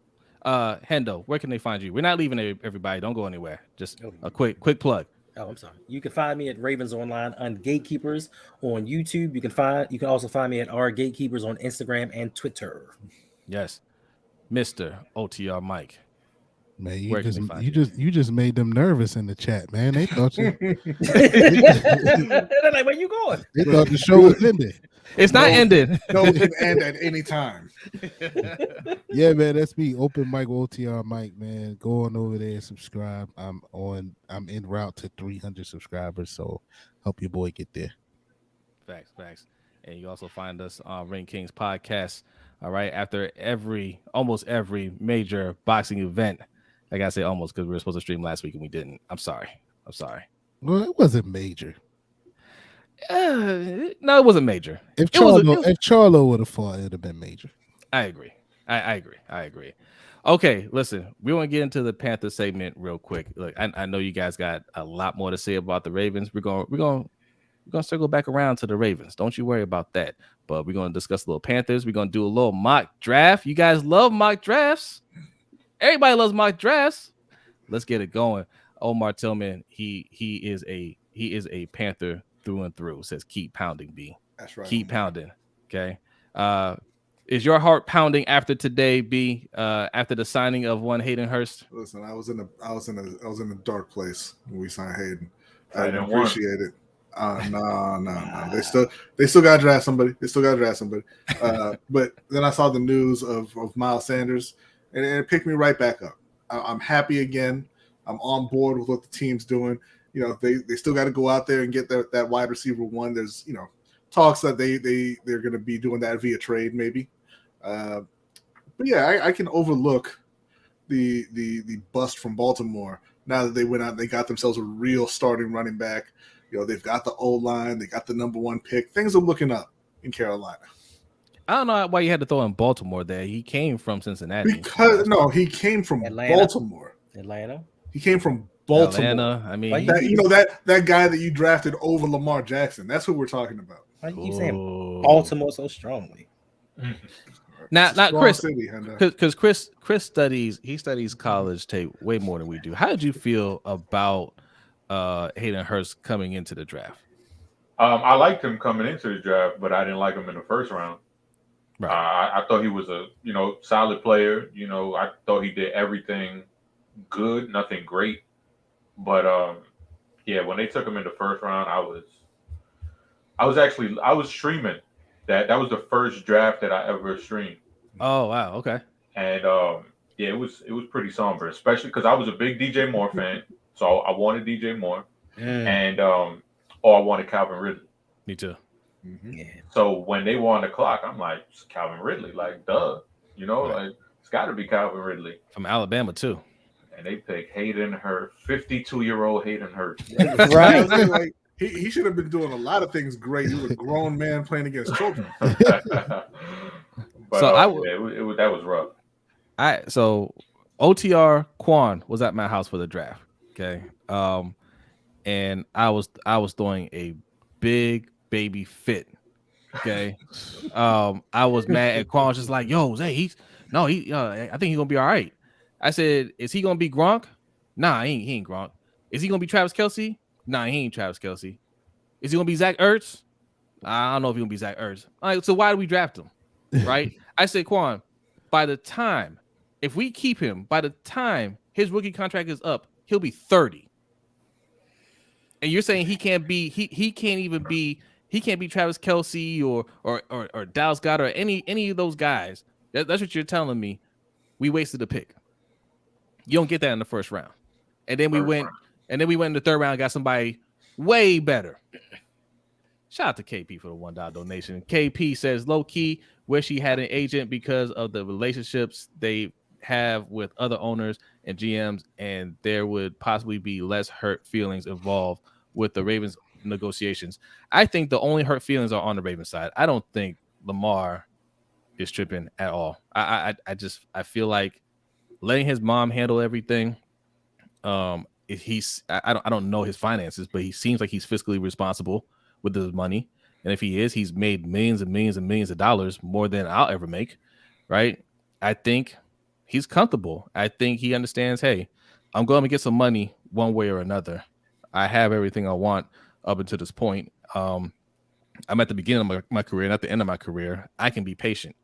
Hendo, where can they find you? We're not leaving everybody. Don't go anywhere. Just a quick plug. Oh, I'm sorry. You can find me at Ravens Online on Gatekeepers on YouTube. You can also find me at R Gatekeepers on Instagram and Twitter. Yes, Mr. OTR Mike. Man, you just made them nervous in the chat, man. They thought you. They're like, where you going? They thought the show was ended. It's not ended. No, it can end at any time. Yeah, man, that's me. Open Mike OTR Mike, man. Go on over there and subscribe. I'm en route to 300 subscribers, so help your boy get there. Facts. And you also find us on Ring Kings podcast. All right, after almost every major boxing event. I gotta say almost because we were supposed to stream last week and we didn't. I'm sorry. Well, it wasn't major. No, it wasn't major. If Charlo would have fought, it would have been major. I agree. I agree. I agree. Okay, listen, we want to get into the Panther segment real quick. Look, I know you guys got a lot more to say about the Ravens. We're gonna circle back around to the Ravens. Don't you worry about that. But we're gonna discuss a little Panthers. We're gonna do a little mock draft. You guys love mock drafts. Everybody loves mock drafts. Let's get it going. Omar Tillman, he is a Panther through and through. Says keep pounding, B. That's right. Keep pounding. Okay. Is your heart pounding after today, B? After the signing of one Hayden Hurst? Listen, I was in a dark place when we signed Hayden. I I didn't appreciate it. No. They still got to draft somebody. But then I saw the news of Miles Sanders, and it picked me right back up. I'm happy again. I'm on board with what the team's doing. You know, they still got to go out there and get that wide receiver one. There's talks that they're going to be doing that via trade maybe. But yeah, I can overlook the bust from Baltimore. Now that they went out, they got themselves a real starting running back. They've got the O-line, they got the number one pick. Things are looking up in Carolina. I don't know why you had to throw in Baltimore there. He came from Cincinnati. He came from Atlanta. Baltimore. Atlanta. He came from Baltimore. Atlanta. I mean, that guy that you drafted over Lamar Jackson. That's who we're talking about. Why you keep saying Baltimore so strongly? Not Chris, because Chris studies college tape way more than we do. How did you feel about Hayden Hurst coming into the draft? I liked him coming into the draft, but I didn't like him in the first round. Right. I thought he was a solid player. I thought he did everything good, nothing great. But when they took him in the first round, I was streaming. That was the first draft that I ever streamed. Oh wow, okay. And it was pretty somber, especially because I was a big DJ Moore fan, so I wanted DJ Moore, and I wanted Calvin Ridley. Me too. Mm-hmm. Yeah. So when they were on the clock, I'm like, it's Calvin Ridley, like duh, Right. like it's got to be Calvin Ridley From Alabama too. And they picked Hayden Hurst, 52-year-old Hayden Hurst. Right. Like, he should have been doing a lot of things great. He was a grown man playing against children. But So that was rough. So OTR Quan was at my house for the draft. Okay. And I was throwing a big baby fit. Okay. I was mad at Quan. Was just like, yo, hey, I think he's gonna be all right. I said, is he gonna be Gronk? Nah, he ain't Gronk. Is he gonna be Travis Kelce? Nah, he ain't Travis Kelce. Is he gonna be Zach Ertz? I don't know if he's gonna be Zach Ertz. All right, so why do we draft him? Right? I said, Quan, if we keep him, by the time his rookie contract is up, he'll be 30. And you're saying he can't be Travis Kelce or Dallas Goedert or any of those guys. That's what you're telling me. We wasted a pick. You don't get that in the first round. And then we went in the third round and got somebody way better. Shout out to KP for the $1 donation. KP says low key where she had an agent because of the relationships they have with other owners and GMs, and there would possibly be less hurt feelings involved with the Ravens negotiations. I think the only hurt feelings are on the Ravens side. I don't think Lamar is tripping at all. I feel like letting his mom handle everything. I don't know his finances, but he seems like he's fiscally responsible with his money. And if he is, he's made millions and millions and millions of dollars, more than I'll ever make. Right? I think he's comfortable. I think he understands, hey, I'm going to get some money one way or another. I have everything I want up until this point. I'm at the beginning of my career, and at the end of my career, I can be patient.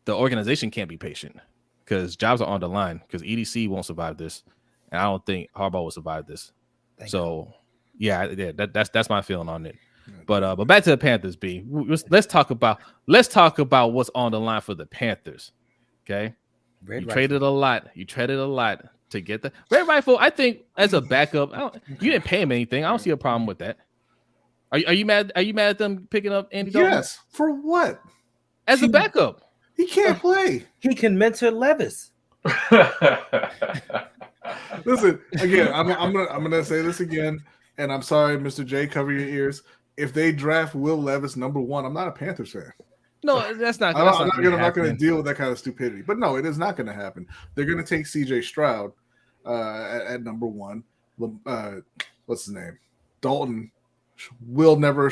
The organization can't be patient because jobs are on the line, because EDC won't survive this. And I don't think Harbaugh will survive this. That's my feeling on it. But back to the Panthers, B. Let's talk about what's on the line for the Panthers. Okay, you traded a lot to get the Red Rifle. I think as a backup, you didn't pay him anything. I don't see a problem with that. Are you mad? Are you mad at them picking up Andy Dalton? Yes. For what? As a backup, he can't play. He can mentor Levis. Listen, again, I'm gonna say this again, and I'm sorry, Mr. J, cover your ears. If they draft Will Levis number 1, I'm not a Panthers fan. No, that's not. I'm not going to happen. deal with that kind of stupidity. But no, it is not going to happen. They're going to take C.J. Stroud at number 1. What's his name? Dalton should never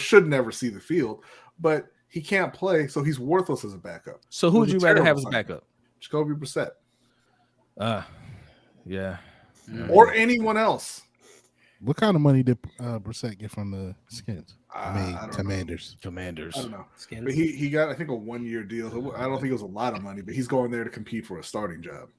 see the field, but he can't play, so he's worthless as a backup. So who would you rather have as a backup? Jacoby Brissett. Yeah. Or anyone else. What kind of money did Brissett get from the Skins? Commanders. Know. I don't know. Skins. But he got, I think, a 1-year deal. So I don't think it was a lot of money, but he's going there to compete for a starting job.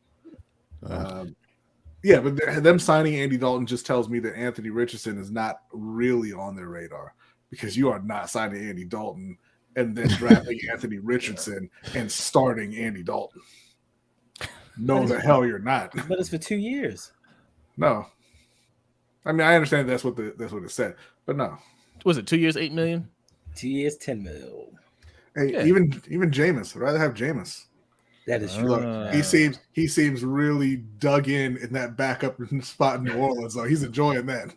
Yeah, but them signing Andy Dalton just tells me that Anthony Richardson is not really on their radar, because you are not signing Andy Dalton and then drafting Anthony Richardson and starting Andy Dalton. No, the hell you're not. But it's for 2 years. No. I mean, I understand that's what it said, but no. Was it 2 years, $8 million? 2 years, $10 million. Hey, yeah. Even Jameis. I'd rather have Jameis. That is true. Look, he seems really dug in that backup spot in New Orleans. So he's enjoying that.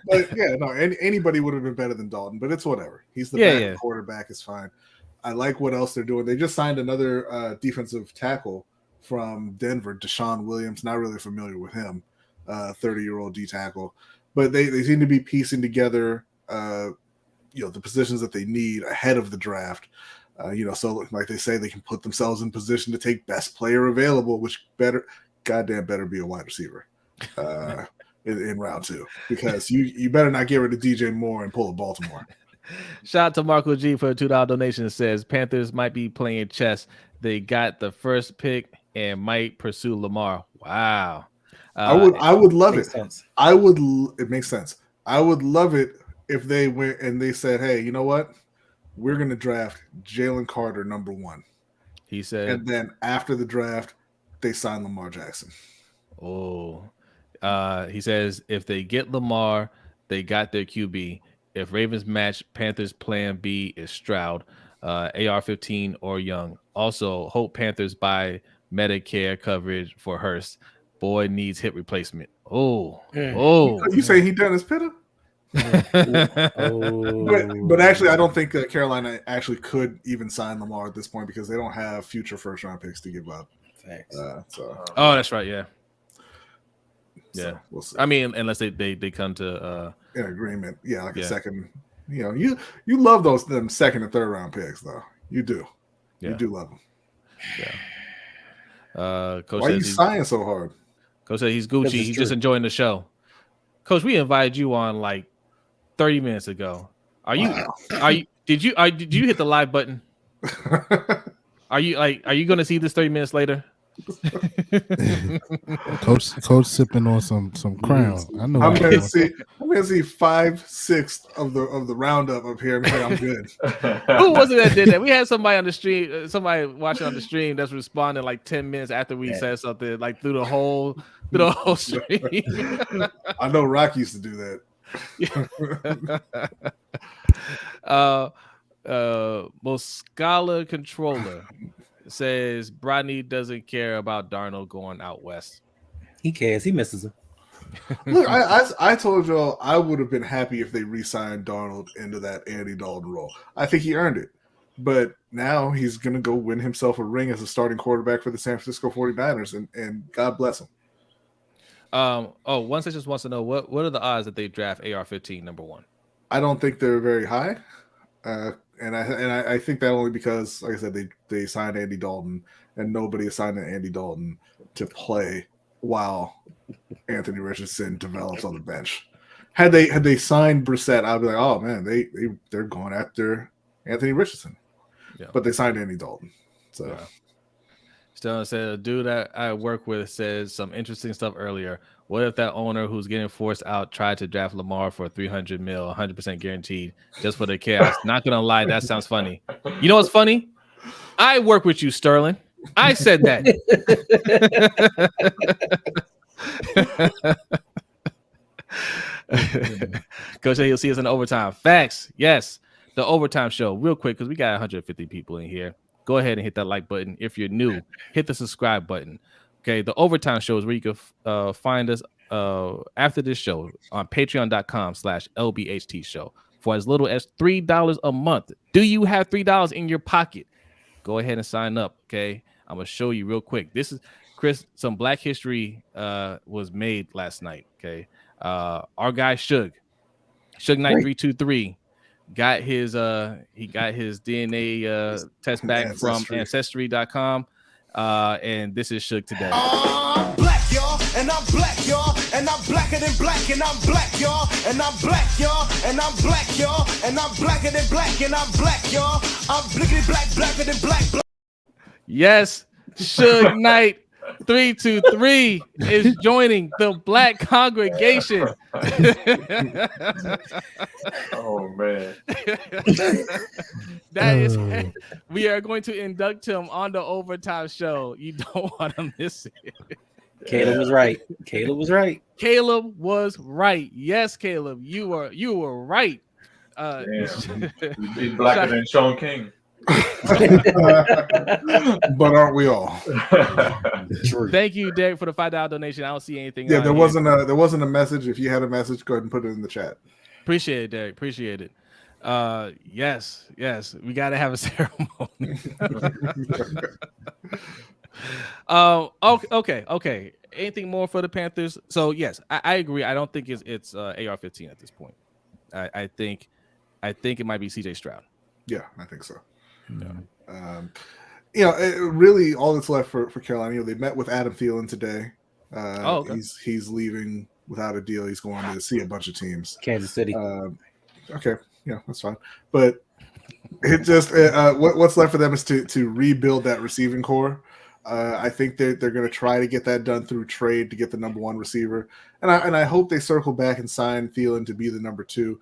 But yeah, no, anybody would have been better than Dalton, but it's whatever. He's the backup quarterback. It's fine. I like what else they're doing. They just signed another defensive tackle from Denver, Deshaun Williams. Not really familiar with him, 30-year-old D tackle, but they seem to be piecing together, the positions that they need ahead of the draft. So like they say, they can put themselves in position to take best player available, which better be a wide receiver in round 2, because you better not get rid of DJ Moore and pull a Baltimore. Shout out to Marco G for a $2 donation. It says Panthers might be playing chess. They got the first pick and might pursue Lamar. Wow. I would love it. Sense. It makes sense. I would love it if they went and they said, hey, you know what? We're going to draft Jalen Carter number 1. He said. And then after the draft, they sign Lamar Jackson. Oh. He says if they get Lamar, they got their QB. If Ravens match, Panthers plan B is Stroud, AR-15 or Young. Also, hope Panthers buy Medicare coverage for Hurst. Boy needs hip replacement. Oh. You say he done his pitter? But actually, I don't think Carolina actually could even sign Lamar at this point, because they don't have future first-round picks to give up. Thanks. That's right. Yeah. So we'll see. I mean, unless they come to an agreement, a second. You love them second and third round picks, though. You do. You do love them. Yeah. Coach, why are you sighing so hard? Coach said he's Gucci. He's just enjoying the show. Coach, we invited you on like 30 minutes ago. Did you hit the live button? Are you going to see this 30 minutes later? Coach sipping on some Crown. I know. I'm gonna see 5/6 of the roundup up here. I'm good. Who was it that did that? We had somebody on the stream, somebody watching on the stream that's responding like 10 minutes after we said something, like through the whole stream. I know Rock used to do that. Moscala Controller says Brodny doesn't care about Darnold going out west. He cares. He misses him. Look, I told y'all I would have been happy if they re-signed Darnold into that Andy Dalton role. I think he earned it. But now he's going to go win himself a ring as a starting quarterback for the San Francisco 49ers, and God bless him. One just wants to know what are the odds that they draft AR-15 number 1? I don't think they're very high. And I think that only because, like I said, they signed Andy Dalton, and nobody assigned Andy Dalton to play while Anthony Richardson develops on the bench. Had they signed Brissett, I'd be like, oh man, they're going after Anthony Richardson. Yeah. But they signed Andy Dalton. So Stellan said, a dude that I work with says some interesting stuff earlier. What if that owner who's getting forced out tried to draft Lamar for $300 million, 100% guaranteed, just for the chaos? Not gonna lie, that sounds funny. You know what's funny? I work with you, Sterling. I said that. Coach said he'll see us in the overtime. Facts. Yes, the overtime show. Real quick, because we got 150 people in here. Go ahead and hit that like button. If you're new, hit the subscribe button. Okay, the overtime show is where you can find us after this show on patreon.com/LBHTShow. for as little as $3 a month. Do you have $3 in your pocket? Go ahead and sign up. Okay, I'm gonna show you real quick. This is Chris. Some Black History was made last night. Okay, our guy Suge Knight 323 got his DNA test back from Ancestry.com. And this is Suge today. I'm black, y'all, and I'm black, y'all, and I'm blacker than black, and I'm black, y'all, and I'm black, y'all, and I'm black, y'all, and I'm blacker than black, and I'm black, y'all. I'm blickety black, blacker than black. Yes, Suge Knight 323 is joining the Black congregation. Oh man. That is, we are going to induct him on the Overtime Show. You don't want to miss it. Caleb was right. Caleb was right. Caleb was right. Yes, Caleb, you were right. He's blacker than Sean King. But aren't we all? Thank you, Derek, for the $5 donation. I don't see anything. Yeah, there wasn't a message. If you had a message, go ahead and put it in the chat. Appreciate it, Derek. Appreciate it. Yes, we gotta have a ceremony. Okay. Anything more for the Panthers? So yes, I agree. I don't think it's AR-15 at this point. I think it might be CJ Stroud. Yeah, I think so. Yeah. Really all that's left for Carolina. They met with Adam Thielen today. Okay. He's leaving without a deal. He's going to see a bunch of teams. Kansas City. Okay, yeah, that's fine. But it just what's left for them is to rebuild that receiving core. I think they're going to try to get that done through trade to get the number one receiver, and I hope they circle back and sign Thielen to be the number two.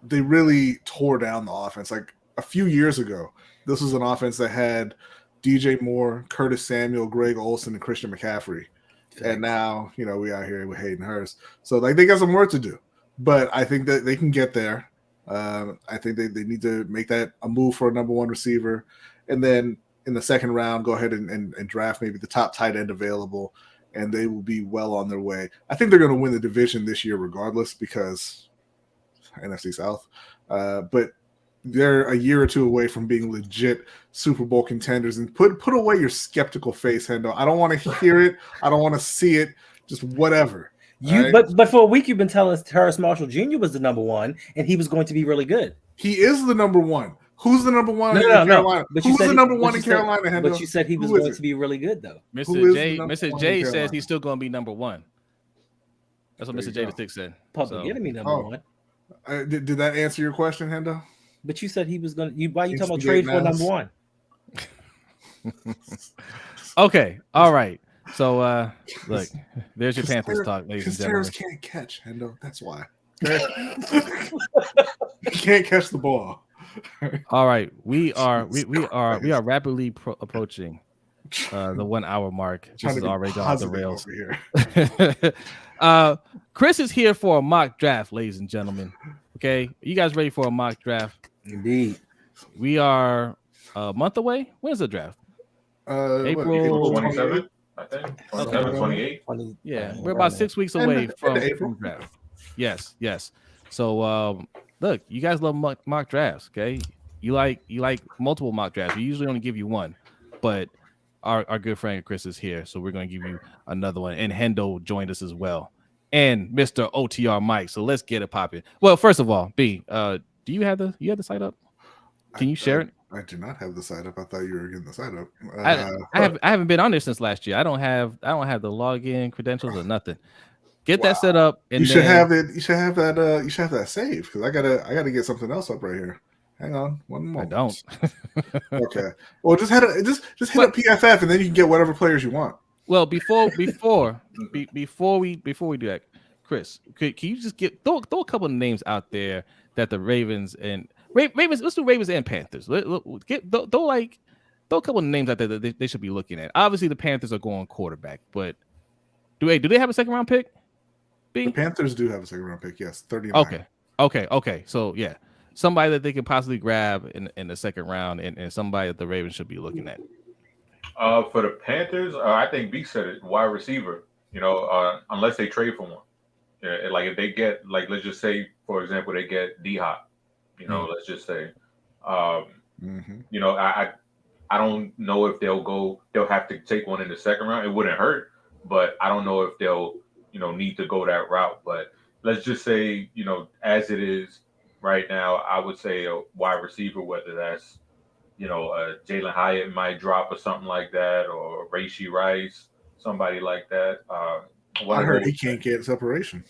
They really tore down the offense. Like a few years ago, this was an offense that had DJ Moore, Curtis Samuel, Greg Olsen, and Christian McCaffrey. And now, we out here with Hayden Hurst. So they got some work to do. But I think that they can get there. I think they need to make that a move for a number one receiver. And then in the second round, go ahead and draft maybe the top tight end available. And they will be well on their way. I think they're going to win the division this year regardless because NFC South. But they're a year or two away from being legit Super Bowl contenders. And put away your skeptical face, Hendo. I don't want to hear it. I don't want to see it. Just whatever. Right? But for a week you've been telling us Terrace Marshall Jr. was the number one, and he was going to be really good. He is the number one. Who's the number one in Carolina? Who's the number one in Carolina, Hendo? But you said he was going to be really good, though. Mr. J says he's still going to be number one. That's what Mr. J the Stick said. Public enemy number one. Did that answer your question, Hendo? But you said he was going to. Why are you talking about trade for number one? Okay. All right. So, look, there's your Panthers talk, ladies and gentlemen. Because can't catch, Hendo. That's why. He can't catch the ball. All right. We are rapidly approaching the 1 hour mark. This is already gone off the rails. Chris is here for a mock draft, ladies and gentlemen. Okay, you guys ready for a mock draft? Indeed. We are a month away. When's the draft? April 27th, I think. 27, 28. Yeah, we're about 6 weeks away from draft. Yes. So look, you guys love mock drafts, okay? You like multiple mock drafts. We usually only give you one, but our good friend Chris is here, so we're going to give you another one. And Hendo joined us as well, and Mr. OTR Mike. So let's get it popping. Well, first of all, B, do you have the site up? Can you share it? I do not have the site up. I thought you were getting the site up. I haven't been on there since last year. I don't have the login credentials or nothing. Get that set up, and you should have it. You should have that. You should have that saved because I gotta get something else up right here. Hang on, one moment. I don't. Okay. Well, just hit up PFF, and then you can get whatever players you want. Well, before we do that, Chris, can you just throw a couple of names out there that the Ravens and Ravens? Let's do Ravens and Panthers. Throw a couple of names out there that they should be looking at. Obviously, the Panthers are going quarterback, but do they have a second round pick? The Panthers do have a second round pick. Yes, 39. Okay. So yeah, somebody that they could possibly grab in the second round, and somebody that the Ravens should be looking at. For the Panthers, I think B said it. Wide receiver. Unless they trade for one. Like if they get, like, let's just say, for example, they get D-Hop, let's just say, I don't know if they'll have to take one in the second round. It wouldn't hurt, but I don't know if they'll, need to go that route. But let's just say, as it is right now, I would say a wide receiver, whether that's, Jalen Hyatt might drop or something like that, or Rashee Rice, somebody like that. I heard he can't get separation.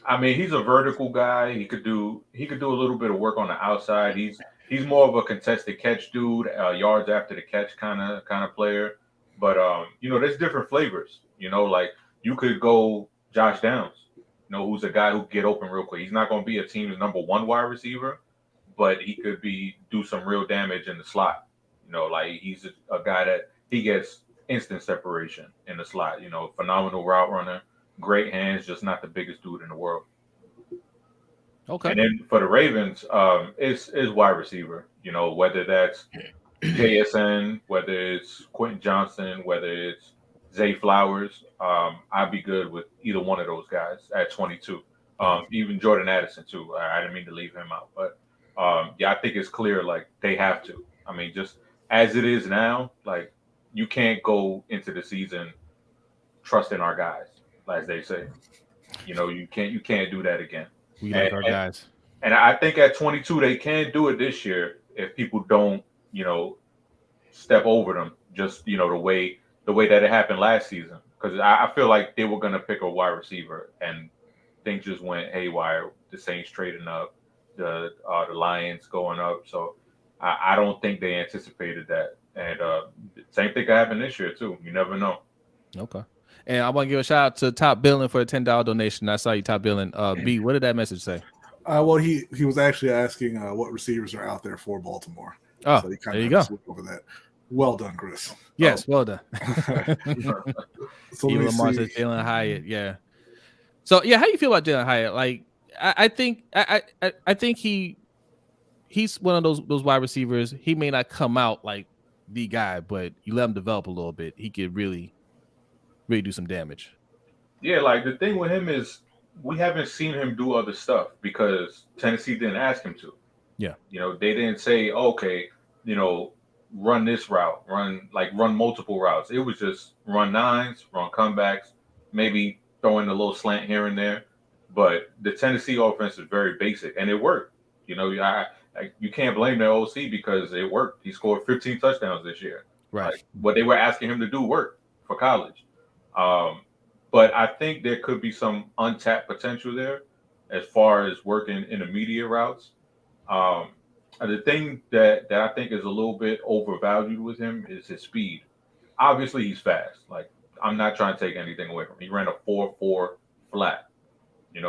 I mean, he's a vertical guy. He could do a little bit of work on the outside. He's more of a contested catch dude, yards after the catch kind of player. But there's different flavors. Like you could go Josh Downs, who's a guy who get open real quick. He's not going to be a team's number one wide receiver, but he could do some real damage in the slot. Like he's a guy that he gets instant separation in the slot. Phenomenal route runner, great hands, just not the biggest dude in the world. Okay. And then for the Ravens, it's wide receiver. Whether that's JSN, whether it's Quentin Johnson, whether it's Zay Flowers, I'd be good with either one of those guys at 22. Even Jordan Addison too. I didn't mean to leave him out, but I think it's clear like they have to. I mean, just as it is now, like you can't go into the season trusting our guys, as they say. You can't do that again. We like our guys. And I think at 22 they can do it this year if people don't, step over them. Just the way that it happened last season. Because I feel like they were gonna pick a wide receiver and things just went haywire. The Saints trading up, the Lions going up. So I don't think they anticipated that. And same thing could happen this year too. You never know. Okay. And I want to give a shout out to Top Billing for a $10 donation. I saw you, Top Billing. B, what did that message say? Well, he was actually asking what receivers are out there for Baltimore. Oh, so he there you go. Over that. Well done, Chris. Yes, well done. So even Lamar says Jalen Hyatt. Yeah. So yeah, how do you feel about Jalen Hyatt? Like, I think he's one of those wide receivers. He may not come out like the guy, but you let him develop a little bit. He could really do some damage. Yeah, like the thing with him is we haven't seen him do other stuff because Tennessee didn't ask him to. Yeah. They didn't say, okay, run this route, run multiple routes. It was just run nines, run comebacks, maybe throw in a little slant here and there. But the Tennessee offense is very basic, and it worked. You can't blame their OC because it worked. He scored 15 touchdowns this year. Right. Like, what they were asking him to do worked for college. But I think there could be some untapped potential there as far as working intermediate routes. The thing that I think is a little bit overvalued with him is his speed. Obviously, he's fast. Like, I'm not trying to take anything away from him. He ran a 4.4 flat.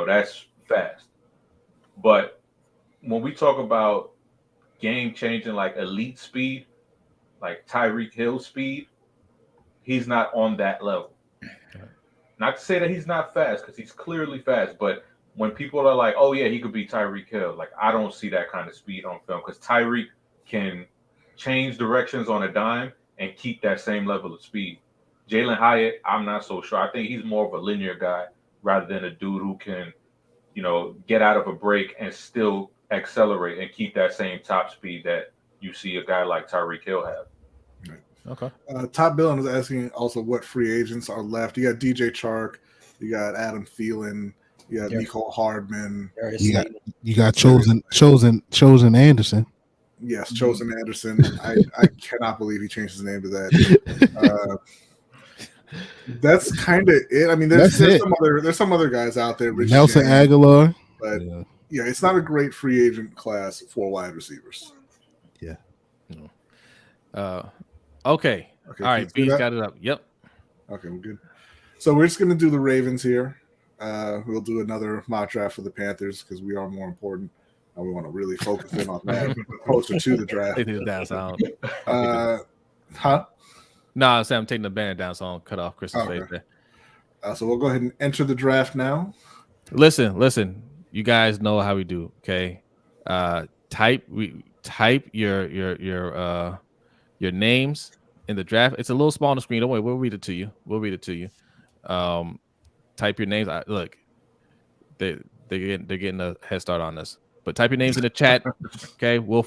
That's fast. But when we talk about game-changing, like elite speed, like Tyreek Hill speed, he's not on that level. Not to say that he's not fast, because he's clearly fast, but when people are like, oh, yeah, he could be Tyreek Hill, like, I don't see that kind of speed on film, because Tyreek can change directions on a dime and keep that same level of speed. Jalen Hyatt, I'm not so sure. I think he's more of a linear guy rather than a dude who can, get out of a break and still accelerate and keep that same top speed that you see a guy like Tyreek Hill have. Okay. Top Billing was asking also what free agents are left. You got DJ Chark, you got Adam Thielen, you got Nicole Hardman. You got Chosen Anderson. Yes, Chosen Anderson. I cannot believe he changed his name to that. That's kind of it. I mean, there's some other guys out there. Rich Nelson James, Aguilar. But yeah, it's not a great free agent class for wide receivers. Yeah. Okay. All right. B's got it up. Yep. Okay, we're good. So we're just going to do the Ravens here. We'll do another mock draft for the Panthers because we are more important. And we want to really focus in on that closer to the draft. They did that sound. Huh? No, I'm taking the banner down, so I'll cut off Chris's face there. So we'll go ahead and enter the draft now. Listen. You guys know how we do. Okay. Type your names in the draft. It's a little small on the screen. Don't worry, we'll read it to you. Type your names. Look, they're getting a head start on us. But type your names in the chat. Okay, we'll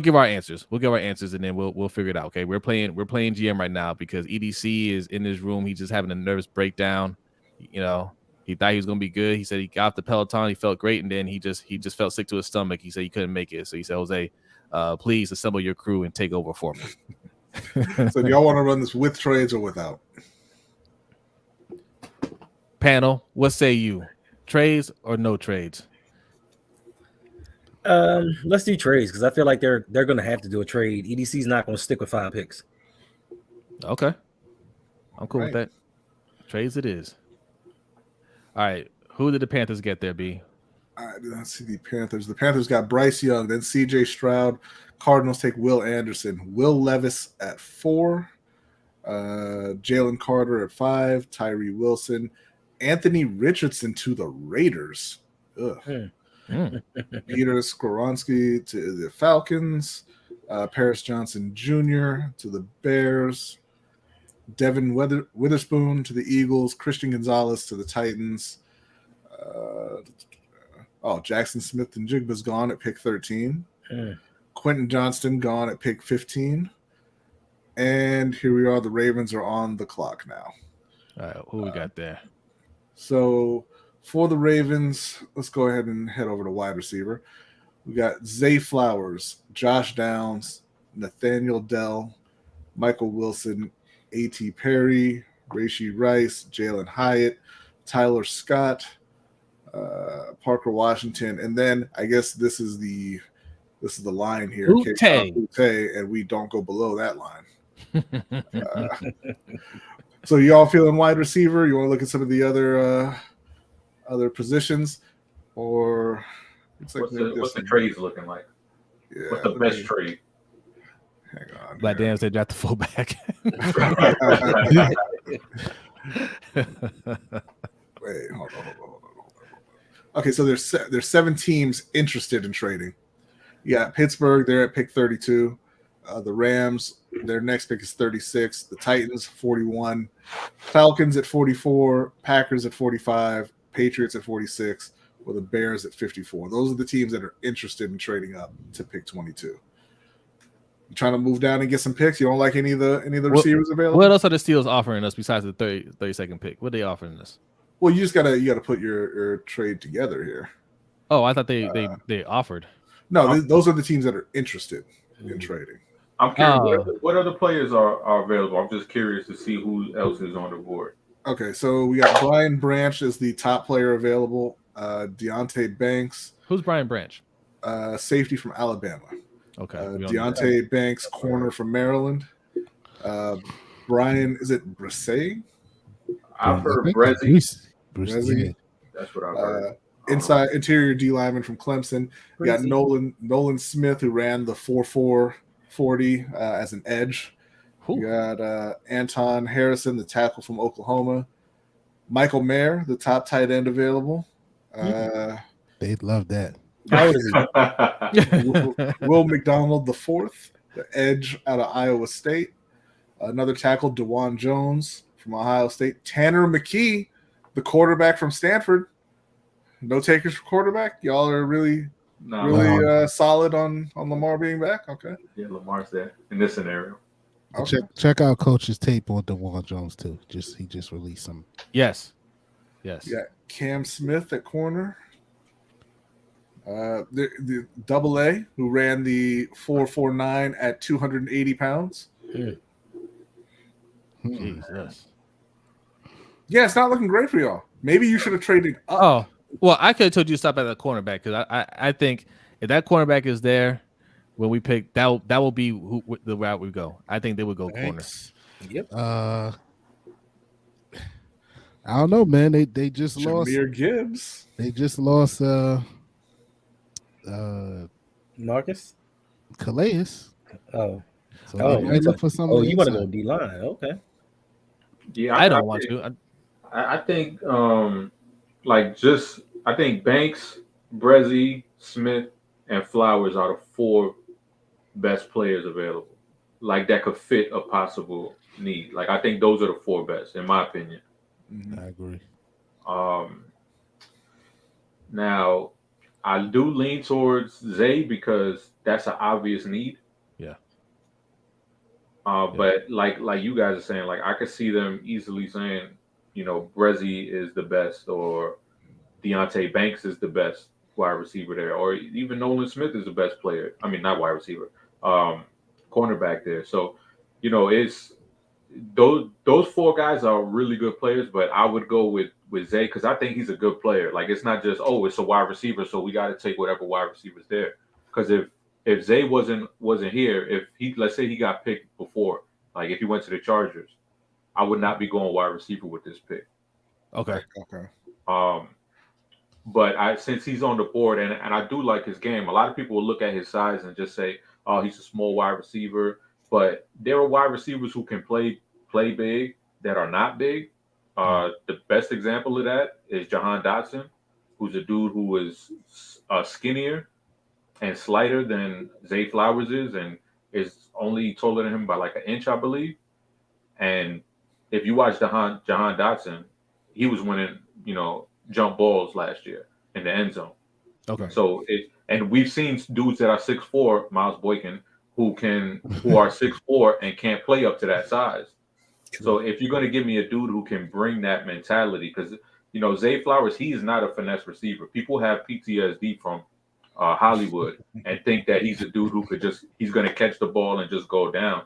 give our answers. We'll give our answers, and then we'll figure it out. Okay, we're playing GM right now because EDC is in this room. He's just having a nervous breakdown. You know, he thought he was gonna be good. He said he got off the Peloton, he felt great, and then he just felt sick to his stomach. He said he couldn't make it. So he said, Jose, please assemble your crew and take over for me. So do y'all want to run this with trades or without? Panel, what say you? Trades or no trades? Let's do trades because I feel like they're going to have to do a trade. EDC's not going to stick with 5 picks. Okay, I'm cool with that. Trades it is. All right, who did the Panthers get there, B? I did not see the Panthers. The Panthers got Bryce Young, then C.J. Stroud. Cardinals take Will Anderson. Will Levis at 4. Jalen Carter at 5. Tyree Wilson. Anthony Richardson to the Raiders. Peter Skoronski to the Falcons. Paris Johnson Jr. to the Bears. Devin Witherspoon to the Eagles. Christian Gonzalez to the Titans. Jackson Smith and Jigba's gone at pick 13. Quentin Johnston gone at pick 15. And here we are. The Ravens are on the clock now. All right, who we got there? So for the Ravens, let's go ahead and head over to wide receiver. We got Zay Flowers, Josh Downs, Nathaniel Dell, Michael Wilson, A.T. Perry, Rashee Rice, Jalen Hyatt, Tyler Scott, Parker Washington, and then I guess this is the line here. Ute, and we don't go below that line. So y'all feeling wide receiver? You want to look at some of the other positions, or it's like what's the trades looking like? Yeah, what's the best trade? Hang on. Black Dan said draft the fullback. Wait, hold on. Okay, so there's 7 teams interested in trading. You got Pittsburgh, they're at pick 32. The Rams, their next pick is 36. The Titans, 41. Falcons at 44. Packers at 45. Patriots at 46. Or the Bears at 54. Those are the teams that are interested in trading up to pick 22. You trying to move down and get some picks? You don't like any of the receivers available? What else are the Steelers offering us besides the 32nd pick? What are they offering us? Well, you gotta put your trade together here. Oh, I thought they offered. No, those are the teams that are interested in trading. I'm curious. What other players are available? I'm just curious to see who else is on the board. Okay, so we got Brian Branch as the top player available. Deontay Banks. Who's Brian Branch? Safety from Alabama. Okay. Deontay Banks, corner from Maryland. Brian, is it Bresee? I've heard Bresee. That's what I've heard. Interior D lineman from Clemson. You got Nolan Smith, who ran the 4.4 as an edge. You got Anton Harrison, the tackle from Oklahoma. Michael Mayer, the top tight end available. They'd love that. Will McDonald, the 4th, the edge out of Iowa State. Another tackle, DeJuan Jones from Ohio State. Tanner McKee, the quarterback from Stanford. No takers for quarterback. Y'all are really solid on Lamar being back. Okay. Yeah, Lamar's there in this scenario. Okay. Check out Coach's tape on DeJuan Jones too. He just released some. Yes. You got Cam Smith at corner. The double A, who ran the 4.49 at 280 pounds. Jesus. Yeah, it's not looking great for y'all. Maybe you should have traded up. Oh, well, I could have told you to stop at the cornerback because I think if that cornerback is there when we pick, that will be the route we go. I think they would go corner. Yep. I don't know, man. They just lost Jahmyr Gibbs. They just lost Marcus Calais. Oh, so they look for somebody. You want to go D line? Okay. Yeah, I don't want to. I think I think Banks, Bresee, Smith, and Flowers are the 4 best players available. Like that could fit a possible need. Like I think those are the 4 best, in my opinion. I agree. Now, I do lean towards Zay because that's an obvious need. Yeah. But like you guys are saying, like I could see them easily saying, Brezzy is the best, or Deontay Banks is the best wide receiver there, or even Nolan Smith is the best player. I mean, not wide receiver, cornerback there. So, it's those four guys are really good players, but I would go with Zay because I think he's a good player. Like it's not just it's a wide receiver, so we got to take whatever wide receiver's there. Because if Zay wasn't here, if he, let's say he got picked before, like if he went to the Chargers, I would not be going wide receiver with this pick. Okay. But since he's on the board and I do like his game, a lot of people will look at his size and just say, oh, he's a small wide receiver. But there are wide receivers who can play big that are not big. The best example of that is Jahan Dotson, who's a dude who is skinnier and slighter than Zay Flowers is, and is only taller than him by like an inch, I believe. And if you watch Jahan Dotson, he was winning, jump balls last year in the end zone. Okay. So and we've seen dudes that are 6'4", Miles Boykin, who are 6'4" and can't play up to that size. So if you're going to give me a dude who can bring that mentality, because Zay Flowers, he is not a finesse receiver. People have PTSD from Hollywood and think that he's a dude who he's going to catch the ball and just go down.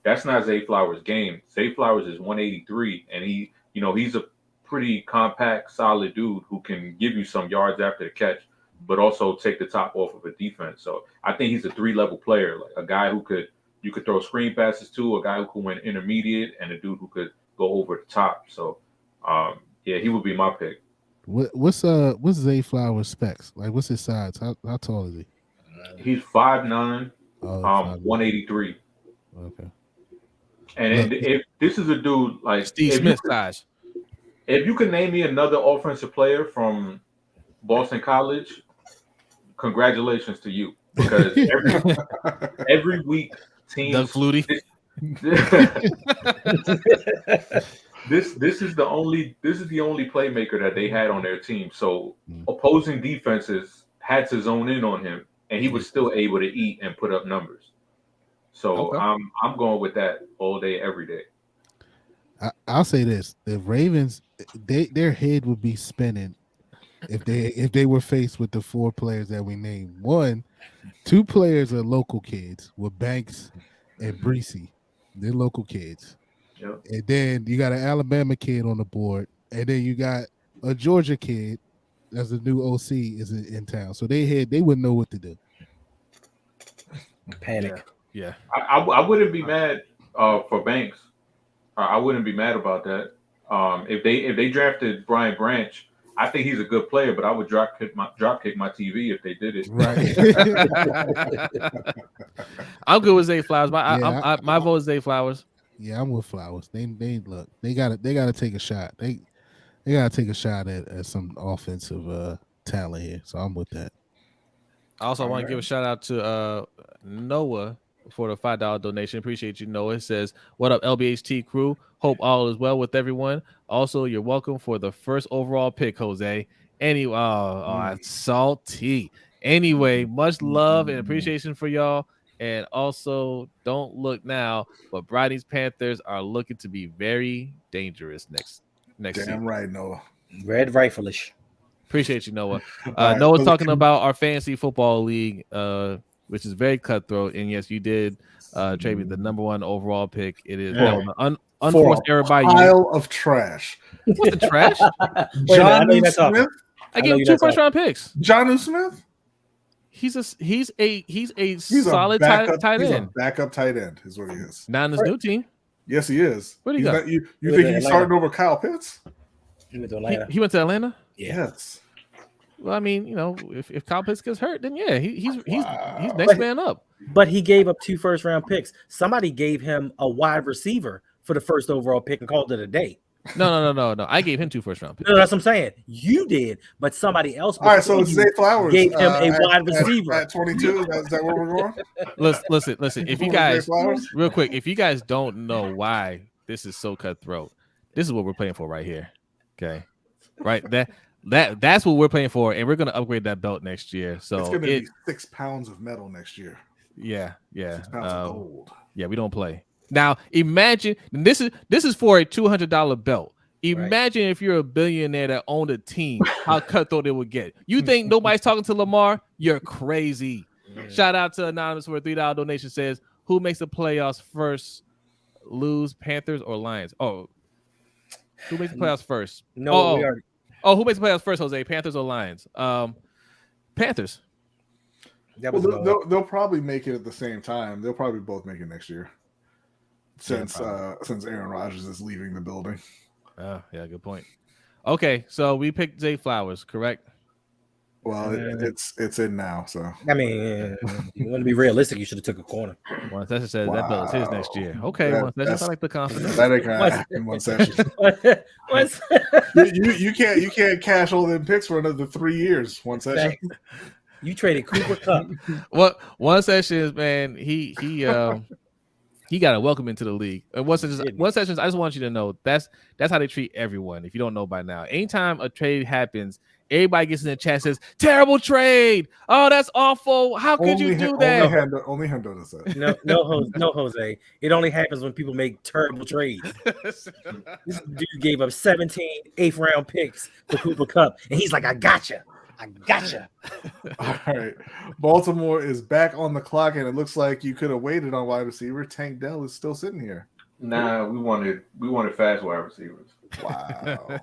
That's not Zay Flowers' game. Zay Flowers is 183, and he's a pretty compact, solid dude who can give you some yards after the catch, but also take the top off of a defense. So I think he's a 3-level player, like a guy who you could throw screen passes to, a guy who could win intermediate, and a dude who could go over the top. So he would be my pick. What's Zay Flowers' specs? Like, what's his size? How tall is he? He's 5'9", 183. Okay. And if this is a dude like Steve Smith size, if you can name me another offensive player from Boston College, congratulations to you, because every week teams. Doug Flutie. This is the only playmaker that they had on their team. So opposing defenses had to zone in on him, and he was still able to eat and put up numbers. So I'm going with that all day, every day. I'll say this: the Ravens, their head would be spinning if they were faced with the 4 players that we named. 2 players are local kids with Banks and Breesy. They're local kids. Yep. And then you got an Alabama kid on the board, and then you got a Georgia kid as the new OC is in town. So they wouldn't know what to do. Panic. Yeah. I wouldn't be mad for Banks. I wouldn't be mad about that. If they drafted Brian Branch, I think he's a good player, but I would drop kick my TV if they did it. Right. I'm good with Zay Flowers. My vote is Zay Flowers. Yeah, I'm with Flowers. They look. They gotta take a shot. They gotta take a shot at some offensive talent here. So I'm with that. I also want to give a shout out to Noah for the $5 donation. Appreciate you, Noah. It says, "What up, LBHT crew? Hope all is well with everyone. Also, you're welcome for the first overall pick, Jose. Anyway, salty. Anyway, much love and appreciation for y'all. And also, don't look now, but Brodny's Panthers are looking to be very dangerous next season." Damn right, Noah. Red rifle-ish. Appreciate you, Noah. Right, Noah's talking about our fantasy football league, which is very cutthroat. And yes, you did trade me the number 1 overall pick. It is an unforced error by you. Pile of trash. What's the trash? Jonnu Smith. I gave him 2 first-round picks. Jonnu Smith. He's a solid tight end. He's a backup tight end, is what he is. Not in his new team. Yes, he is. Where'd he go? You think he's starting over Kyle Pitts? He went to Atlanta. He went to Atlanta? Yes. Well, I mean, if Kyle Pitts gets hurt, then yeah, he's next man up. But he gave up 2 first-round picks. Somebody gave him a wide receiver for the first overall pick and called it a day. No. I gave him 2 first-round picks. No, that's what I'm saying. You did, but somebody else. All right, so Zay Flowers gave him a wide receiver at 22. Is that where we're going? Listen. If you guys, real quick, if you guys don't know why this is so cutthroat, this is what we're playing for right here. Okay. right? That's what we're playing for, and we're gonna upgrade that belt next year. So it's gonna be 6 pounds of metal next year. Yeah. 6 pounds of gold. Yeah, we don't play. Now imagine this is for a $200 belt. Imagine if you're a billionaire that owned a team, how cutthroat it would get. You think nobody's talking to Lamar? You're crazy. Shout out to Anonymous for a $3 donation. Says, who makes the playoffs first? Lose, Panthers or Lions? Oh, who makes the playoffs first? No, we already. Oh, who makes the playoffs first, Jose? Panthers or Lions? Panthers. They'll probably make it at the same time. They'll probably both make it next year. Since Aaron Rodgers is leaving the building. Oh, yeah, good point. Okay, so we picked Zay Flowers, correct? Well, it's in now, so. I mean, you want to be realistic, you should have took a corner. One session says that belt is his next year. Okay, one session. I like the confidence. That ain't gonna happen in one session. you can't cash all them picks for another 3 years. One session. You traded Cooper Kupp. What one session is, man? He got a welcome into the league. One session. I just want you to know that's how they treat everyone. If you don't know by now, anytime a trade happens, everybody gets in the chat says terrible trade. Oh, that's awful. How could you do that? Only Hendo does that. No, Jose. It only happens when people make terrible trades. This dude gave up 17 8th-round picks for Cooper Kupp, and he's like, I gotcha. All right. Baltimore is back on the clock, and it looks like you could have waited on wide receiver. Tank Dell is still sitting here. Nah, we wanted fast wide receivers. Wow.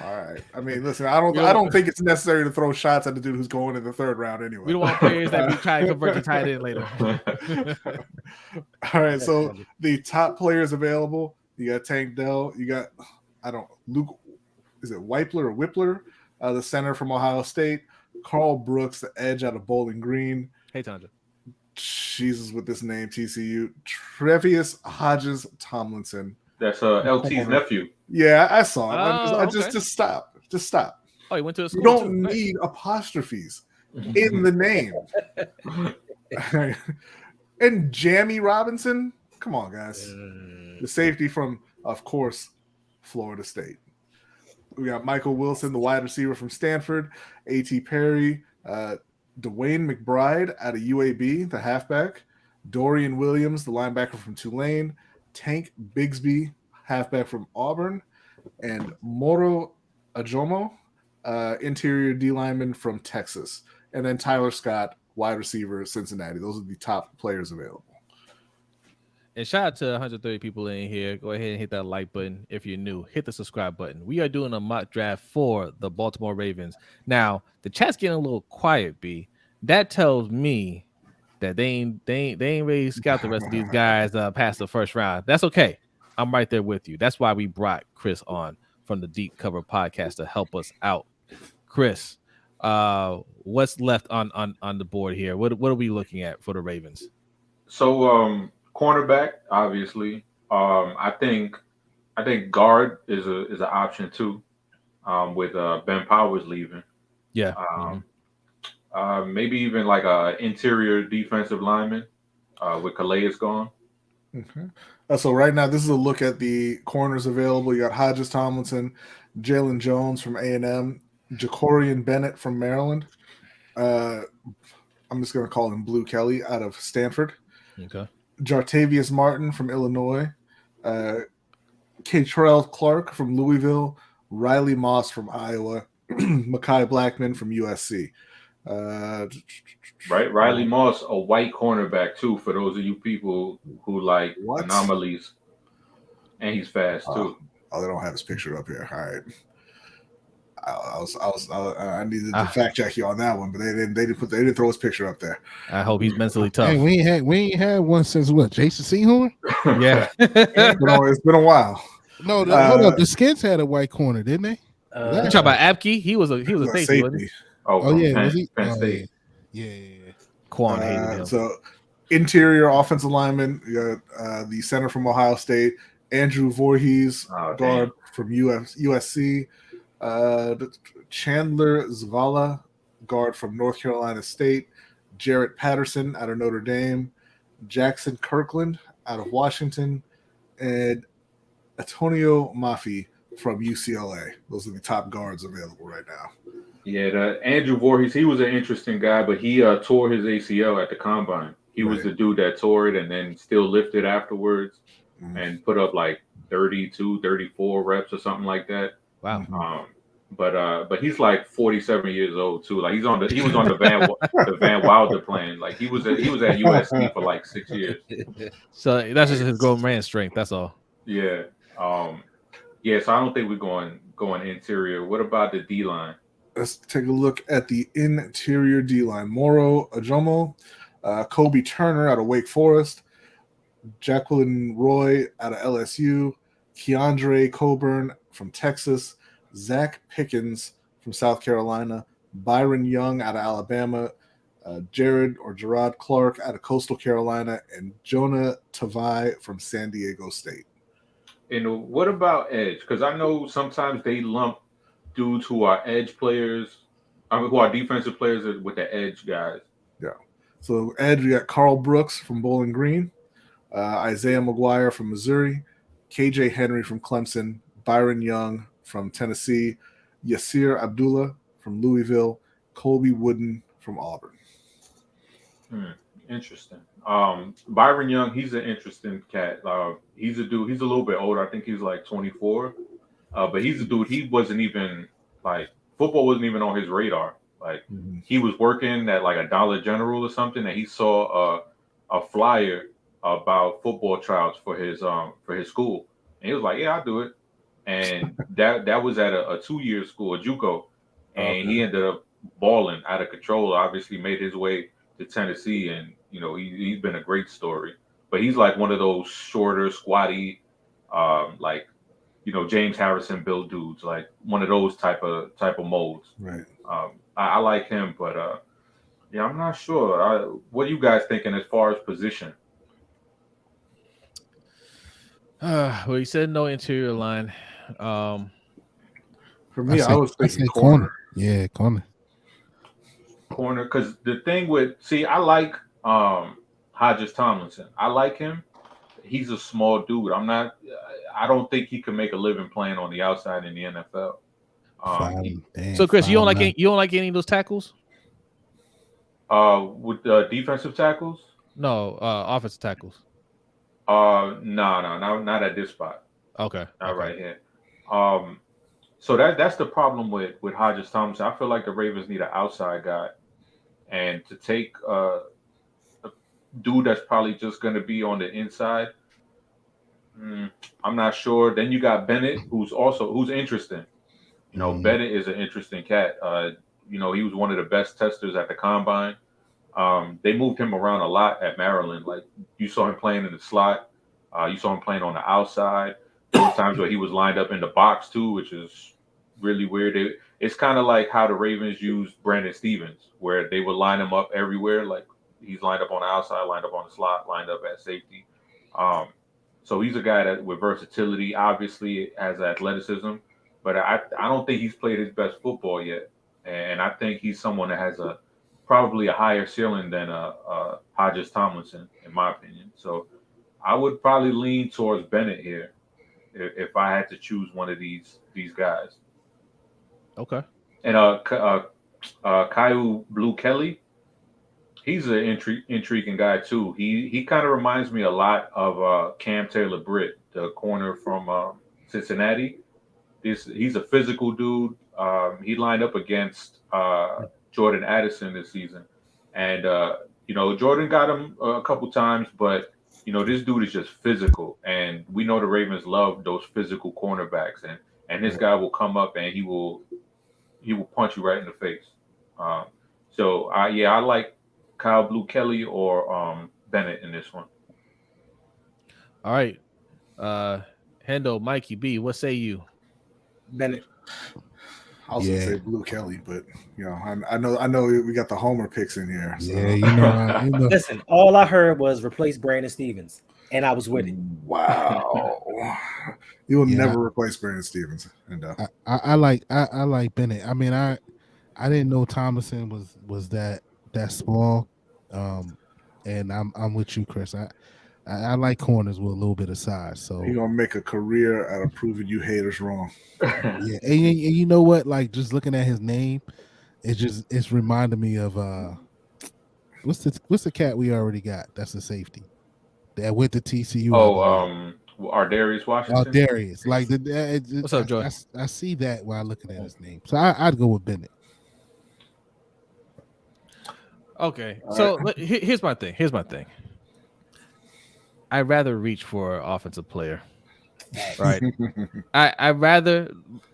All right. I mean, listen, I don't think it's necessary to throw shots at the dude who's going in the 3rd round anyway. We don't want players that we try to convert to tight end later. All right. So the top players available, you got Tank Dell, you got Luke, is it Whippler or Whippler? The center from Ohio State, Carl Brooks, the edge out of Bowling Green. Hey, Tanja. Jesus, with this name, TCU. Trevius Hodges Tomlinson. That's LT's nephew. Yeah, I saw it. Okay. Just stop. Just stop. Oh, he went to a school. You don't need apostrophes in the name. And Jamie Robinson. Come on, guys. The safety from, of course, Florida State. We got Michael Wilson, the wide receiver from Stanford, A.T. Perry, Dwayne McBride out of UAB, the halfback, Dorian Williams, the linebacker from Tulane, Tank Bigsby, halfback from Auburn, and Moro Ajomo, interior D lineman from Texas, and then Tyler Scott, wide receiver, Cincinnati. Those are the top players available. And shout out to 130 people in here. Go ahead and hit that like button. If you're new, hit the subscribe button. We are doing a mock draft for the Baltimore Ravens. Now, the chat's getting a little quiet, B. That tells me that they ain't ready to scout the rest of these guys past the 1st round. That's okay. I'm right there with you. That's why we brought Chris on from the Deep Cover podcast to help us out. Chris, what's left on the board here? What are we looking at for the Ravens? So, cornerback, obviously. I think guard is an option too, with Ben Powers leaving. Yeah. Maybe even like a interior defensive lineman with Calais gone. Okay. So right now, this is a look at the corners available. You got Hodges Tomlinson, Jalen Jones from A&M, Jacorian Bennett from Maryland. I'm just going to call him Blue Kelly out of Stanford. Okay. Jartavius Martin from Illinois, Keitrell Clark from Louisville, Riley Moss from Iowa, Mekhi Blackman from USC. Right, Riley Moss, a white cornerback too. For those of you people who like anomalies, and he's fast too. Oh, they don't have his picture up here. All right. I needed to fact check you on that one, but they didn't throw his picture up there. I hope he's mentally tough. Hey, we ain't had one since what? Jason Sehorn? Yeah. It's been a while. No, hold up. The Skins had a white corner, didn't they? You talking about Apke? He was a safety. Wasn't he? Oh yeah, was he? Penn State. Yeah. Quan hated him. So interior offensive lineman, you got the center from Ohio State, Andrew Voorhees, guard from USC. Chandler Zavala, guard from North Carolina State, Jarrett Patterson out of Notre Dame, Jackson Kirkland out of Washington, and Antonio Mafi from UCLA. Those are the top guards available right now. Yeah, Andrew Voorhees, he was an interesting guy, but he tore his ACL at the combine. He was the dude that tore it and then still lifted afterwards and put up like 32, 34 reps or something like that. Wow. But he's like 47 years old too. Like he was on the Van Wilder plan. Like he was at USC for like 6 years. So that's just his grown man strength. That's all. Yeah. Yeah. So I don't think we're going interior. What about the D line? Let's take a look at the interior D line. Moro Ajomo, Kobe Turner out of Wake Forest, Jacqueline Roy out of LSU, Keandre Coburn from Texas, Zach Pickens from South Carolina, Byron Young out of Alabama, Gerard Clark out of Coastal Carolina, and Jonah Tavai from San Diego State. And what about edge? Because I know sometimes they lump dudes who are edge players, who are defensive players with the edge guys. Yeah. So edge, we got Carl Brooks from Bowling Green, Isaiah McGuire from Missouri, KJ Henry from Clemson, Byron Young from Tennessee, Yasir Abdullah from Louisville, Colby Wooden from Auburn. Interesting. Byron Young, he's an interesting cat. He's a dude. He's a little bit older. I think he's like 24. But he's a dude. He wasn't even like football wasn't even on his radar. Like he was working at like a Dollar General or something, and he saw a flyer about football tryouts for his school, and he was like, "Yeah, I'll do it." And that was at a 2-year school, a JUCO, and he ended up balling out of control. Obviously, made his way to Tennessee, and he's been a great story. But he's like one of those shorter, squatty, like. James Harrison built dudes, like one of those type of molds. Right. I like him, but yeah, I'm not sure. What are you guys thinking as far as position? Well, you said no interior line. For me, I was thinking corner. Yeah, corner. Corner, because the thing I like Hodges Tomlinson. I like him. He's a small dude. I don't think he can make a living playing on the outside in the NFL. So, Chris, you don't like any of those tackles? With defensive tackles? No, offensive tackles. No, not at this spot. Okay, not right here. So that's the problem with Hodges Tomlinson. I feel like the Ravens need an outside guy, and to take a dude that's probably just going to be on the inside. I'm not sure. Then you got Bennett, who's interesting. Bennett is an interesting cat. He was one of the best testers at the combine. They moved him around a lot at Maryland. Like you saw him playing in the slot. You saw him playing on the outside. There were times where he was lined up in the box too, which is really weird. It's kind of like how the Ravens used Brandon Stevens, where they would line him up everywhere. Like he's lined up on the outside, lined up on the slot, lined up at safety. So he's a guy that with versatility, obviously has athleticism, but I don't think he's played his best football yet. And I think he's someone that has probably a higher ceiling than Hodges Tomlinson, in my opinion. So I would probably lean towards Bennett here if I had to choose one of these guys. Okay. And Kyle Blue Kelly, he's an intriguing guy too. He kind of reminds me a lot of Cam Taylor-Britt, the corner from Cincinnati. He's a physical dude. He lined up against Jordan Addison this season, and Jordan got him a couple times, but this dude is just physical, and we know the Ravens love those physical cornerbacks, and this guy will come up and he will punch you right in the face. So I like Kyle Blue Kelly or Bennett in this one. All right. Hendo, Mikey B, what say you? Bennett. I was gonna say Blue Kelly, but I know we got the Homer picks in here. So. Yeah, Listen, all I heard was replace Brandon Stevens, and I was with it. Wow, you will never replace Brandon Stevens. And I like Bennett. I mean, I didn't know Thomason was that small, and I'm with you, Chris. I like corners with a little bit of size. So He gonna make a career out of proving you haters wrong. yeah, and you know what? Like just looking at his name, it's reminding me of what's the cat we already got? That's a safety that went to TCU. Ardarius Washington. Darius, like What's up, Joy? I see that while looking at his name, so I'd go with Bennett. Okay, so here's my thing. I'd rather reach for an offensive player, right? I'd rather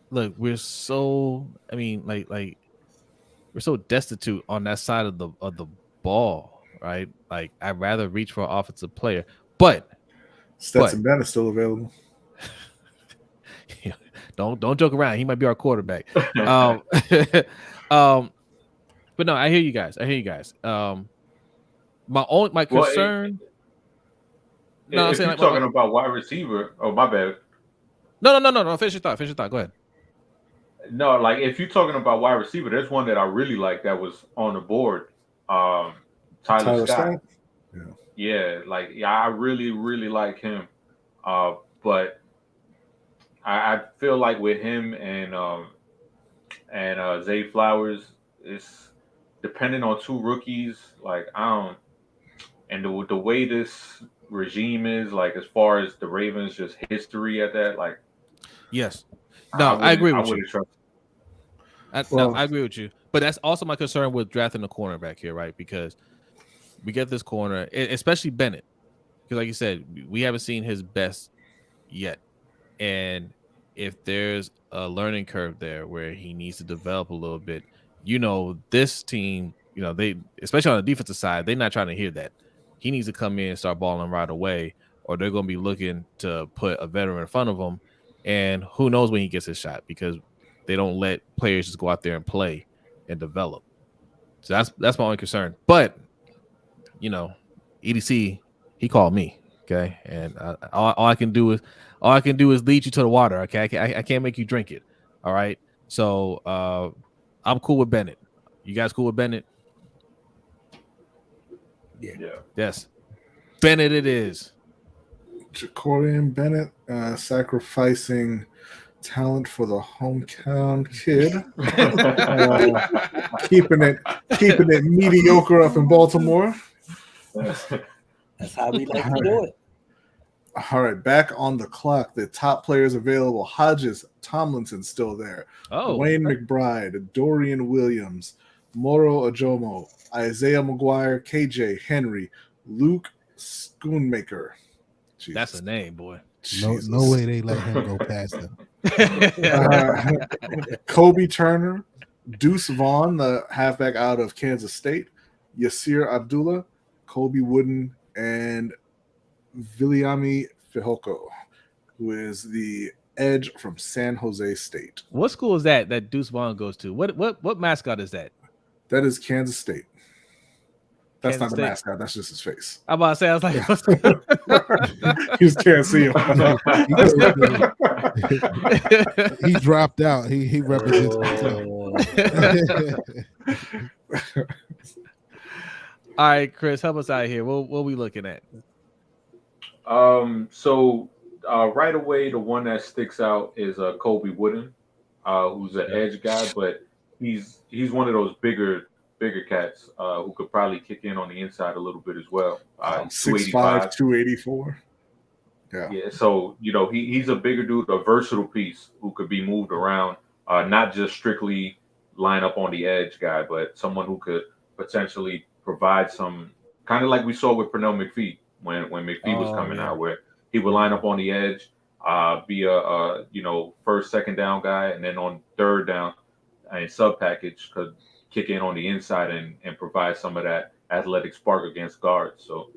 look. We're so, I mean, like we're so destitute on that side of the ball, right? Like I'd rather reach for an offensive player, but Stetson Bennett's still available. don't joke around. He might be our quarterback. But no, I hear you guys. My concern. No, if you're talking about wide receiver, my bad. No. Finish your thought. Go ahead. No, like if you're talking about wide receiver, there's one that I really like that was on the board. Tyler Scott. Yeah, I really, really like him. But I feel like with him and Zay Flowers, it's depending on two rookies. Like and the way this regime is, like as far as the Ravens, just history at that, like yes, no, I agree with you. I agree with you, but that's also my concern with drafting the cornerback here, right? Because we get this corner, especially Bennett, because like you said, we haven't seen his best yet, and if there's a learning curve there where he needs to develop a little bit, this team, they, especially on the defensive side, they're not trying to hear that. He needs to come in and start balling right away, or they're going to be looking to put a veteran in front of him. And who knows when he gets his shot, because they don't let players just go out there and play and develop. So that's my only concern. But, EDC, he called me, okay? And all I can do is lead you to the water, okay? I can't make you drink it, all right? So I'm cool with Bennett. You guys cool with Bennett? Yeah. Yes. Bennett it is. Jacorian Bennett sacrificing talent for the hometown kid. Keeping it mediocre up in Baltimore. That's how we like to do it. All right, back on the clock. The top players available: Hodges, Tomlinson still there. Wayne McBride, Dorian Williams, Moro Ajomo, Isaiah McGuire, KJ Henry, Luke Schoonmaker. Jesus. That's a name, boy. No way they let him go past him. Kobe Turner, Deuce Vaughn, the halfback out of Kansas State, Yasir Abdullah, Kobe Wooden, and Viliami Fihoko, who is the edge from San Jose State. What school is that Deuce Vaughn goes to? What mascot is that? That is Kansas State. That's Kansas not the State? mascot. That's just his face. I'm about to say, I was like, You just can't see him. He dropped out. He represents himself. All right, Chris, help us out here. What are we looking at? So right away, the one that sticks out is Kobe Wooden, who's an edge guy, but he's one of those bigger cats who could probably kick in on the inside a little bit as well. 6'5", 284. Yeah. So he's a bigger dude, a versatile piece who could be moved around, not just strictly line up on the edge guy, but someone who could potentially provide some, kind of like we saw with Pernell McPhee when McPhee was coming out, where he would line up on the edge, be a first, second down guy, and then on third down and sub package could kick in on the inside and provide some of that athletic spark against guards. So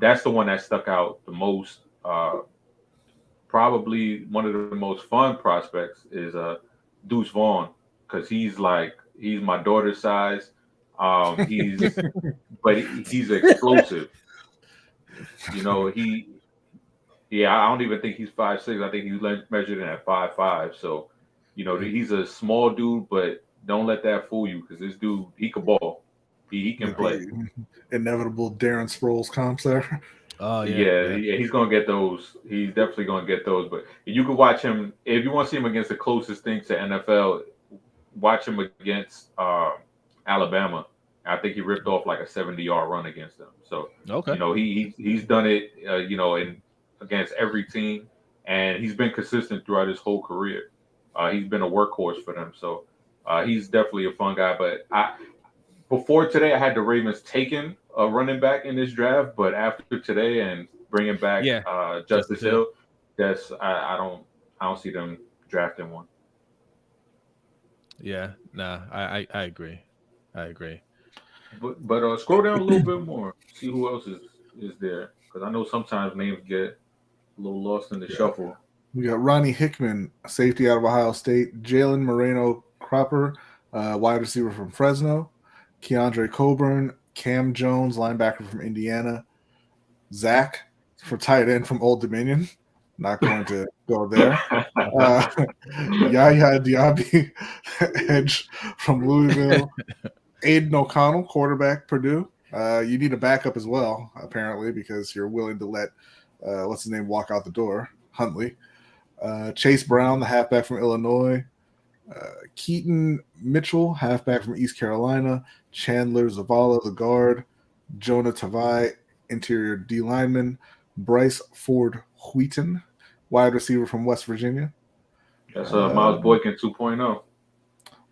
that's the one that stuck out the most. Probably one of the most fun prospects is Deuce Vaughn, because he's my daughter's size. He's explosive. I don't even think he's 5'6". I think he's measured in at 5'5". So, he's a small dude, but don't let that fool you, because this dude, he can ball. He can play. Inevitable Darren Sproles comps there. Oh Yeah, he's gonna get those. He's definitely gonna get those. But you can watch him if you want to see him against the closest thing to NFL. Watch him against Alabama. I think he ripped off like a 70-yard run against them. So Okay. he's done it. In against every team, and he's been consistent throughout his whole career. He's been a workhorse for them. So he's definitely a fun guy. But before today, I had the Ravens taking a running back in this draft, but after today and bringing back Justice Hill, I don't see them drafting one. Yeah, nah, I agree. But scroll down a little bit more, see who else is there, because I know sometimes names get a little lost in the shuffle. We got Ronnie Hickman, safety out of Ohio State, Jalen Moreno Cropper, wide receiver from Fresno, Keandre Coburn, Cam Jones, linebacker from Indiana, Zach for tight end from Old Dominion. Not going to go there. Yaya Diaby, edge from Louisville, Aiden O'Connell, quarterback, Purdue. You need a backup as well, apparently, because you're willing to let what's his name walk out the door, Huntley. Chase Brown, the halfback from Illinois. Keaton Mitchell, halfback from East Carolina. Chandler Zavala, the guard. Jonah Tavai, interior D lineman. Bryce Ford Wheaton, wide receiver from West Virginia. That's Miles Boykin 2.0.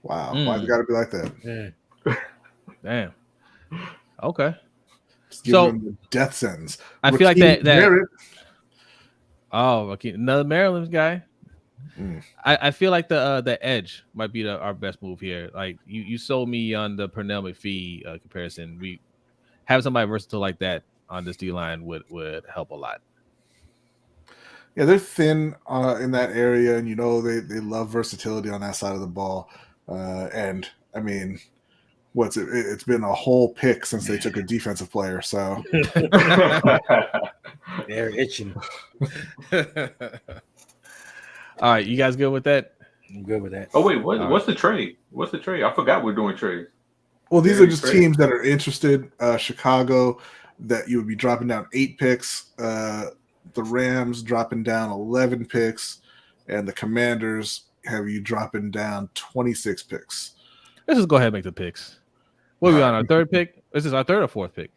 Wow. Why's it got to be like that? Damn. Okay. Just give him the death sentence. I feel like that Oh, okay. Another Maryland guy. I feel like the edge might be our best move here. Like you sold me on the Pernell McPhee comparison. We have somebody versatile like that on this D line would help a lot. Yeah, they're thin in that area, and they love versatility on that side of the ball. And I mean, it's been a whole pick since they took a defensive player. So they're itching. All right, you guys good with that? I'm good with that. Oh wait, what's the trade? What's the trade? I forgot we're doing trades. Well, these are just teams that are interested. Chicago, that you would be dropping down 8 picks. The Rams dropping down 11 picks, and the Commanders have you dropping down 26 picks. Let's just go ahead and make the picks. What are we on, our third pick? This is our third or fourth pick?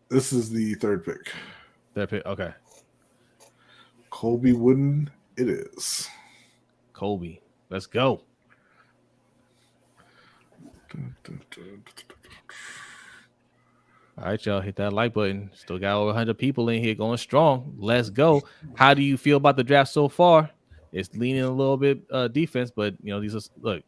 This is the third pick. Third pick, okay. Colby Wooden, it is. Colby, let's go. All right, y'all, hit that like button. Still got over 100 people in here going strong. Let's go. How do you feel about the draft so far? It's leaning a little bit defense, but these are look.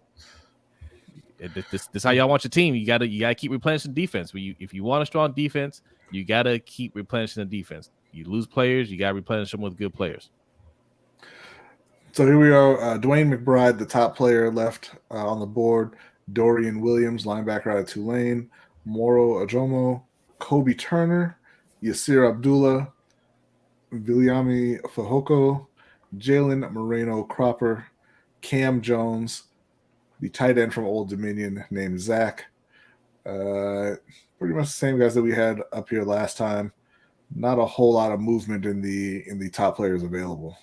This is how y'all want your team. You gotta keep replenishing defense. If you want a strong defense, you gotta keep replenishing the defense. You lose players, you gotta replenish them with good players. So here we are. Dwayne McBride, the top player left on the board. Dorian Williams, linebacker out of Tulane. Moro Ajomo, Kobe Turner, Yasir Abdullah, Viliami Fahoko, Jalen Moreno Cropper, Cam Jones, the tight end from Old Dominion named Zach. Pretty much the same guys that we had up here last time. Not a whole lot of movement in the top players available.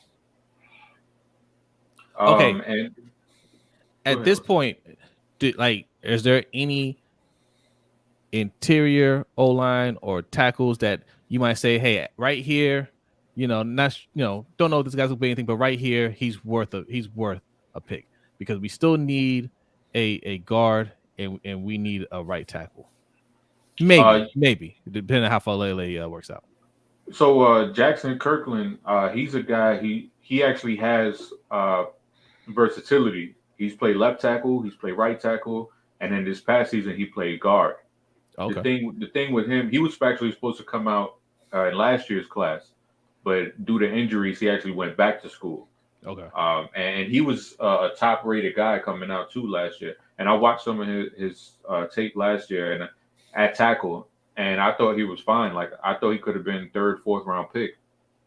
Okay. And at this point, is there any interior O-line or tackles that you might say, hey, right here, don't know if this guy's gonna be anything, but right here, he's worth a pick, because we still need a guard and we need a right tackle. Maybe depending on how far Lele works out. So Jackson Kirkland, he's a guy. He actually has versatility. He's played left tackle, he's played right tackle, and then this past season he played guard. Okay. The thing with him, he was actually supposed to come out in last year's class, but due to injuries, he actually went back to school. Okay. And he was a top-rated guy coming out too last year. And I watched some of his tape last year and at tackle, and I thought he was fine. Like, I thought he could have been 3rd, 4th round pick.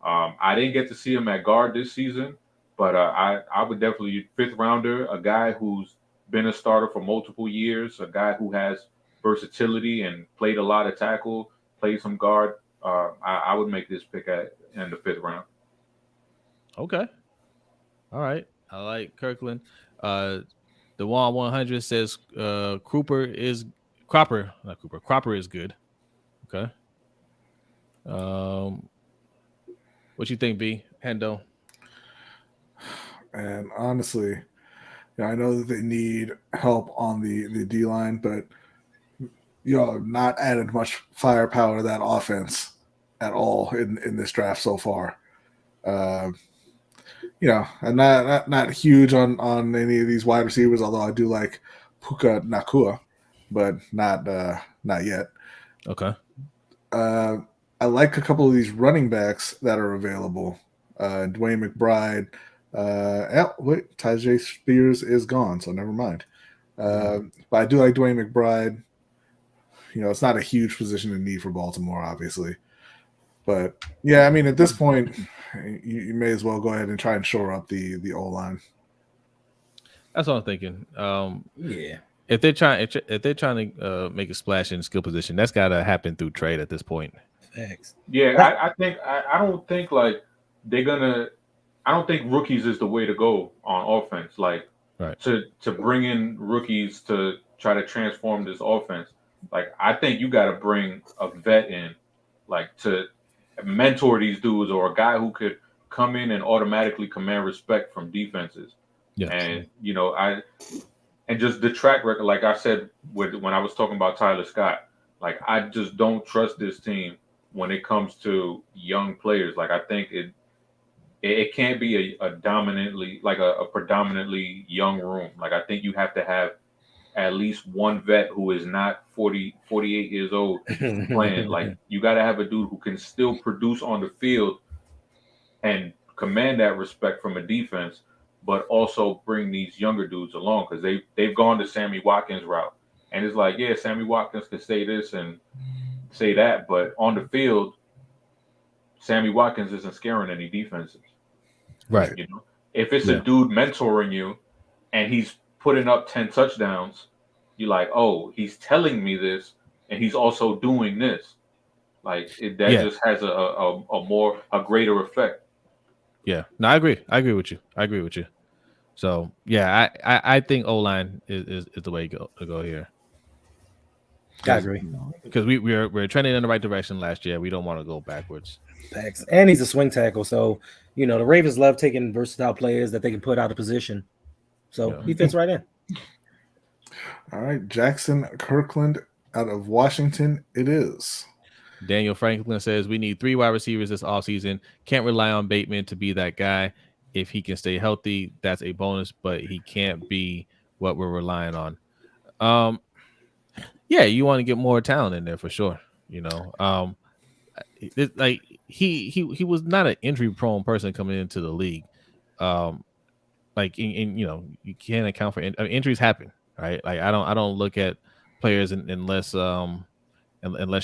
I didn't get to see him at guard this season, but I would definitely 5th rounder, a guy who's been a starter for multiple years, a guy who has versatility and played a lot of tackle, played some guard. I would make this pick in the 5th round. Okay. All right. I like Kirkland. The 100 says Cropper is good. Okay. What you think, B? Hendo? And honestly, I know that they need help on the D line, but y'all have not added much firepower to that offense at all in this draft so far. I'm not huge on any of these wide receivers, although I do like Puka Nakua, but not yet. Okay. I like a couple of these running backs that are available. Dwayne McBride. Tajay Spears is gone, so never mind. But I do like Dwayne McBride. It's not a huge position in need for Baltimore, obviously. But yeah, I mean, at this point, you may as well go ahead and try and shore up the O-line. That's what I'm thinking. Yeah. If they're trying to make a splash in skill position, that's got to happen through trade at this point. Thanks. Yeah, I don't think like they're gonna. I don't think rookies is the way to go on offense. Like right. to bring in rookies to try to transform this offense. Like I think you got to bring a vet in, like to mentor these dudes, or a guy who could come in and automatically command respect from defenses. Yes. And and just the track record, like I said when I was talking about Tyler Scott, like I just don't trust this team when it comes to young players. Like I think it can't be a dominantly like a predominantly young room. Like I think you have to have at least one vet who is not 48 years old playing. Like you got to have a dude who can still produce on the field and command that respect from a defense, but also bring these younger dudes along, because they've gone the Sammy Watkins route. And it's like, yeah, Sammy Watkins can say this and say that, but on the field, Sammy Watkins isn't scaring any defenses. Right. If it's a dude mentoring you and he's putting up 10 touchdowns, you're like, oh, he's telling me this and he's also doing this. Like just has a greater effect. Yeah. No, I agree. I agree with you. So yeah, I think O-line is the way to go here. I agree. Because we're trending in the right direction last year. We don't want to go backwards. Thanks. And he's a swing tackle, so the Ravens love taking versatile players that they can put out of position. So he fits right in. All right, Jackson Kirkland out of Washington, it is. Daniel Franklin says we need 3 wide receivers this offseason. Can't rely on Bateman to be that guy. If he can stay healthy, that's a bonus, but he can't be what we're relying on. Yeah, you want to get more talent in there for sure. Like he was not an injury prone person coming into the league. Like you can't account for injuries happen, right? Like I don't look at players unless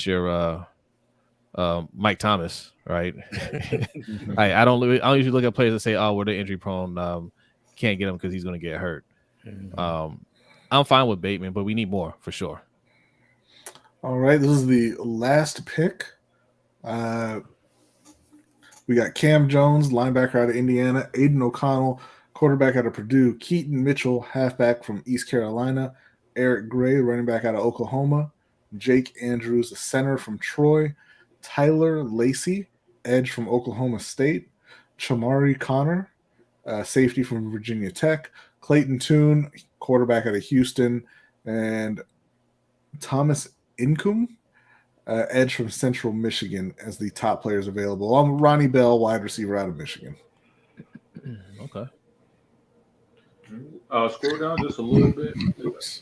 you're Mike Thomas, right? I don't usually look at players and say, oh, well, they're injury prone, can't get him because he's going to get hurt. I'm fine with Bateman, but we need more for sure. All right, this is the last pick. We got Cam Jones, linebacker out of Indiana, Aiden O'Connell, quarterback out of Purdue, Keaton Mitchell, halfback from East Carolina, Eric Gray, running back out of Oklahoma, Jake Andrews, center from Troy, Tyler Lacey, edge from Oklahoma State, Chamari Connor, safety from Virginia Tech, Clayton Tune, quarterback out of Houston, and Thomas Incoom, edge from Central Michigan, as the top players available. Ronnie Bell, wide receiver out of Michigan. Okay. Scroll down just a little bit. Oops.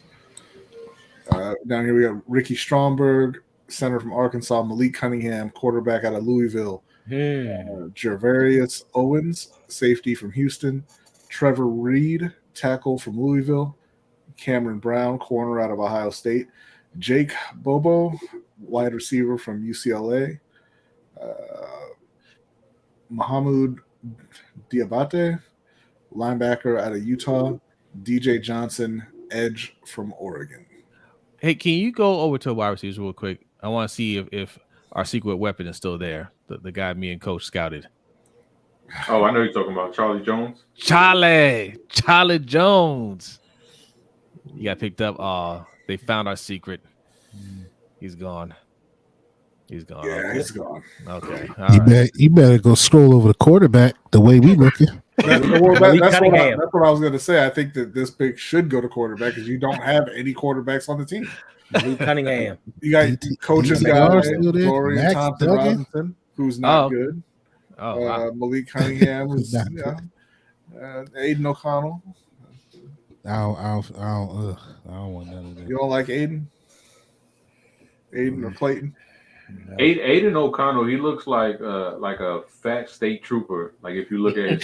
Down here we got Ricky Stromberg, center from Arkansas, Malik Cunningham, quarterback out of Louisville, Gervarius Owens, safety from Houston, Trevor Reed, tackle from Louisville, Cameron Brown, corner out of Ohio State, Jake Bobo, wide receiver from UCLA, Mahmoud Diabate, linebacker out of Utah, DJ Johnson, edge from Oregon. Hey, can you go over to wide receivers real quick? I want to see if our secret weapon is still there. The guy me and Coach scouted. Oh, I know you're talking about Charlie Jones. Charlie Jones. He got picked up. They found our secret. He's gone. Yeah, Okay. he's gone. Okay. You better go scroll over the quarterback the way we looking. That's what I was going to say. I think that this pick should go to quarterback because you don't have any quarterbacks on the team. Luke Cunningham. You got coaches guy, Dorian Thompson Robinson, who's not good. Wow. Malik Cunningham was Aiden O'Connell. I don't want none of that. You don't like Aiden or Clayton? No. Aiden O'Connell, he looks like a fat state trooper. Like if you look at his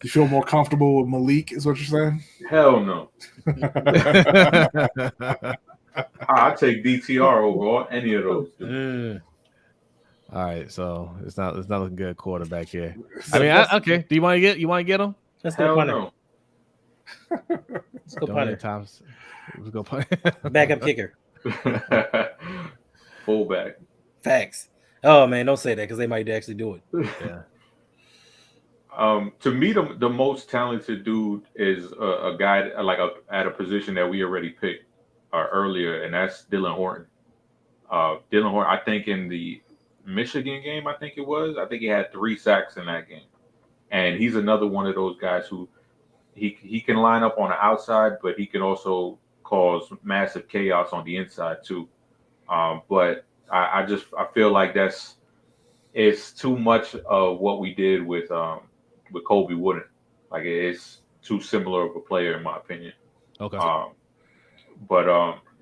You feel more comfortable with Malik, is what you're saying? Hell no. I take DTR over any of those. All right, so it's not looking good quarterback here. I mean, okay. Do you want to get him? Let's go punter. No. Let's go punter. Let's go punter. Backup kicker. Fullback. Facts. Oh man, don't say that because they might actually do it. Yeah. To me, the most talented dude is a guy at a position that we already picked earlier, and that's Dylan Horton. Dylan Horton, I think in the Michigan game, I think he had 3 sacks in that game, and he's another one of those guys who he can line up on the outside, but he can also cause massive chaos on the inside too. But I feel like it's too much of what we did with Kobe Wooden. Like it's too similar of a player in my opinion. Okay.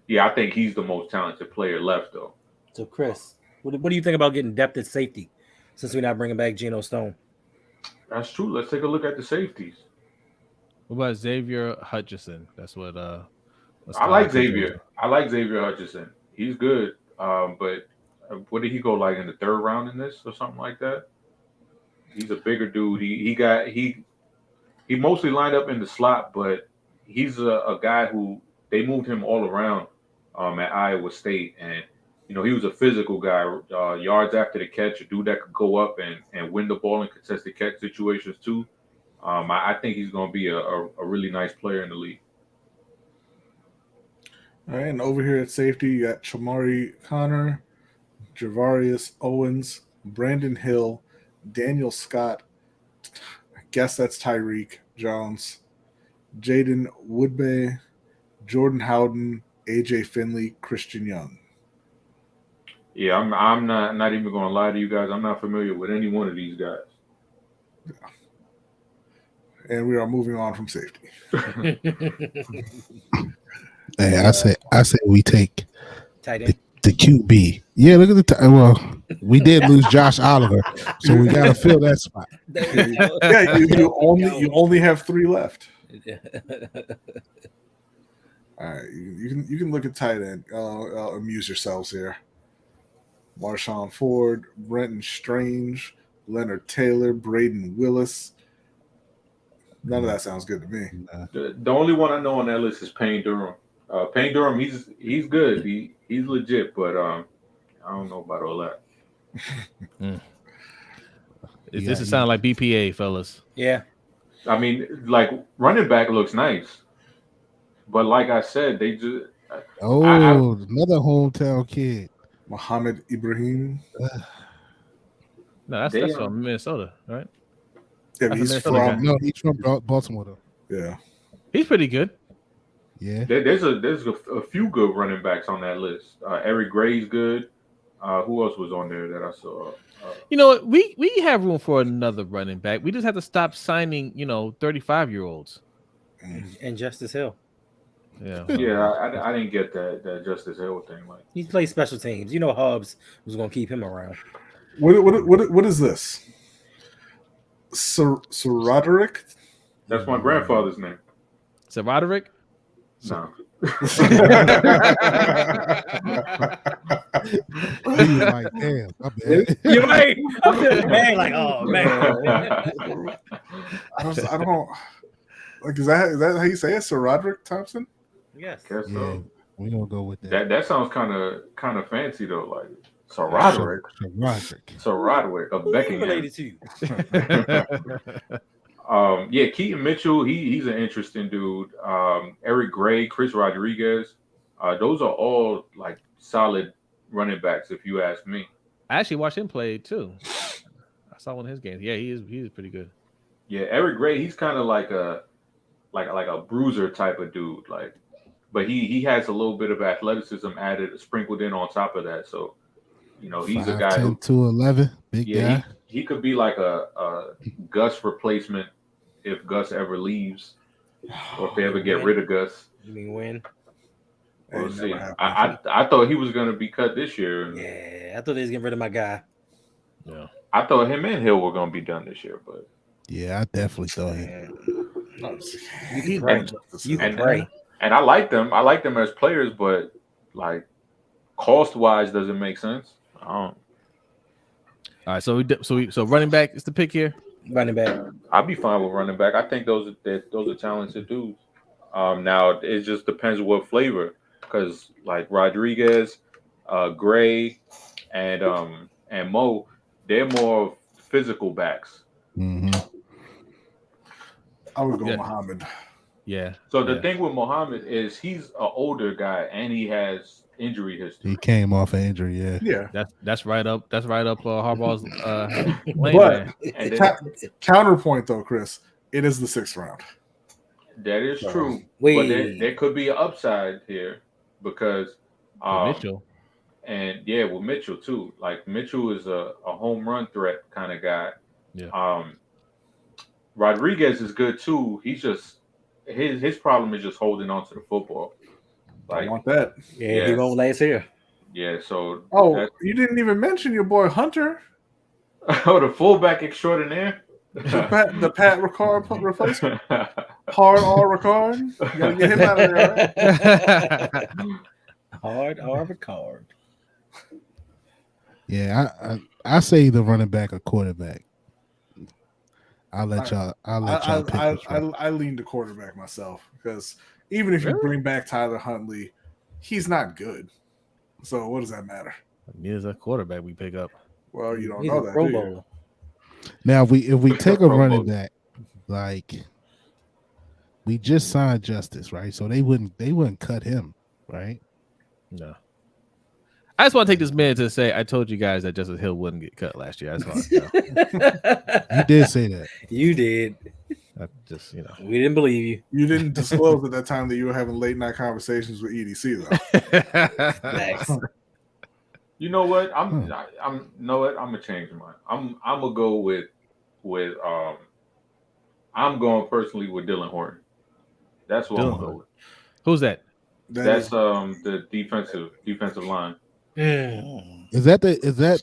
Yeah, I think he's the most talented player left though. So Chris, what do you think about getting depth at safety since we're not bringing back Geno Stone? That's true. Let's take a look at the safeties. What about Xavier Hutchinson? That's what I like Xavier. I like Xavier Hutchinson. He's good. But what did he go like in the 3rd round in this or something like that? He's a bigger dude. He mostly lined up in the slot, but he's a guy who they moved him all around at Iowa State, and he was a physical guy. Yards after the catch, a dude that could go up and win the ball in contested catch situations too. I think he's going to be a really nice player in the league. All right, and over here at safety, you got Chamari Connor, Javarius Owens, Brandon Hill, Daniel Scott, I guess that's Tyreek Jones, Jaden Woodbay, Jordan Howden, AJ Finley, Christian Young. Yeah, I'm not even going to lie to you guys. I'm not familiar with any one of these guys. Yeah. And we are moving on from safety. Hey, I say we take Tight end. the QB. Yeah, look at well, we did lose Josh Oliver, so we got to fill that spot. Yeah, you only have 3 left. All right, you can look at tight end. Amuse yourselves here. Marshawn Ford, Brenton Strange, Leonard Taylor, Braden Willis. None of that sounds good to me. The only one I know on that list is Payne Durham. Payne Durham, he's good. He's legit, but I don't know about all that. This is sounding like BPA, fellas. Yeah. I mean, like running back looks nice, but like I said, they just another hometown kid, Muhammad Ibrahim. No, that's from Minnesota, right? Yeah, he's from Baltimore though. Yeah, he's pretty good. Yeah, there's a few good running backs on that list. Eric Gray's good. Who else was on there that I saw? We have room for another running back. We just have to stop signing 35-year-olds. And Justice Hill. Yeah, I didn't get that Justice Hill thing. Like he plays special teams. Hubs was going to keep him around. What is this? Sir Roderick? That's my grandfather's name. Sir Roderick? No. He was like, damn, my bad. You're right. I feel bad. Like, oh man. I don't like. Is that how you say it? Sir Roderick Thompson? Yes. Guess so. We're gonna go with that. That sounds kind of fancy though, like Sir Roderick. Sir Roderick of Beckingham. Related to you. Yeah, Keaton Mitchell, he's an interesting dude. Eric Gray, Chris Rodriguez, those are all like solid running backs, if you ask me. I actually watched him play too. I saw one of his games. Yeah, he is pretty good. Yeah, Eric Gray, he's kind of like a bruiser type of dude, like, but he has a little bit of athleticism added, sprinkled in on top of that. So, you know, he's 5'10", a guy who 211, big guy. He could be like a Gus replacement if Gus ever leaves, or if they ever get rid of Gus. You mean when? We'll see. I thought he was going to be cut this year. Yeah, I thought they was getting rid of my guy. Yeah, I thought him and Hill were going to be done this year, but yeah, I definitely thought him. You can pray. And I like them. I like them as players, but like cost wise, doesn't make sense. I don't. All right, so running back is the pick here. Running back. I'd be fine with running back. I think those are talented dudes. Now it just depends what flavor, because like Rodriguez, Gray, and Mo, they're more physical backs. Mm-hmm. I would go Muhammad. Yeah. So the thing with Muhammad is he's an older guy and he has injury history. He came off an injury. Yeah. That's right up. That's right up Harbaugh's lane. But counterpoint though, Chris, it is the 6th round. That is true. But there could be an upside here because Mitchell. And with Mitchell too. Like Mitchell is a home run threat kind of guy. Yeah. Rodriguez is good too. He's just his problem is just holding on to the football. Like, I want that. Yeah, he won't last here. Yeah, so you didn't even mention your boy Hunter. Oh, the fullback extraordinaire. The Pat Ricard replacement. Hard R Ricard. You gotta get him out of there, right? Hard R Ricard. Yeah, I say the running back or quarterback. I'll let y'all pick. I lean to quarterback myself because even if you bring back Tyler Huntley, he's not good. So what does that matter? Neither's a quarterback we pick up. Well, you don't know that. Do you? Now, if we take a running back, like we just signed Justice, right? So they wouldn't cut him, right? No. I just want to take this minute to say I told you guys that Justice Hill wouldn't get cut last year. That's all. You did say that. You did. Just we didn't believe you. You didn't disclose at that time that you were having late night conversations with EDC though. Nice. You know what? I'm gonna change mine. I'm gonna go with I'm going personally with Dylan Horton. That's what I'm gonna go with. Who's that? That's the defensive line. Is that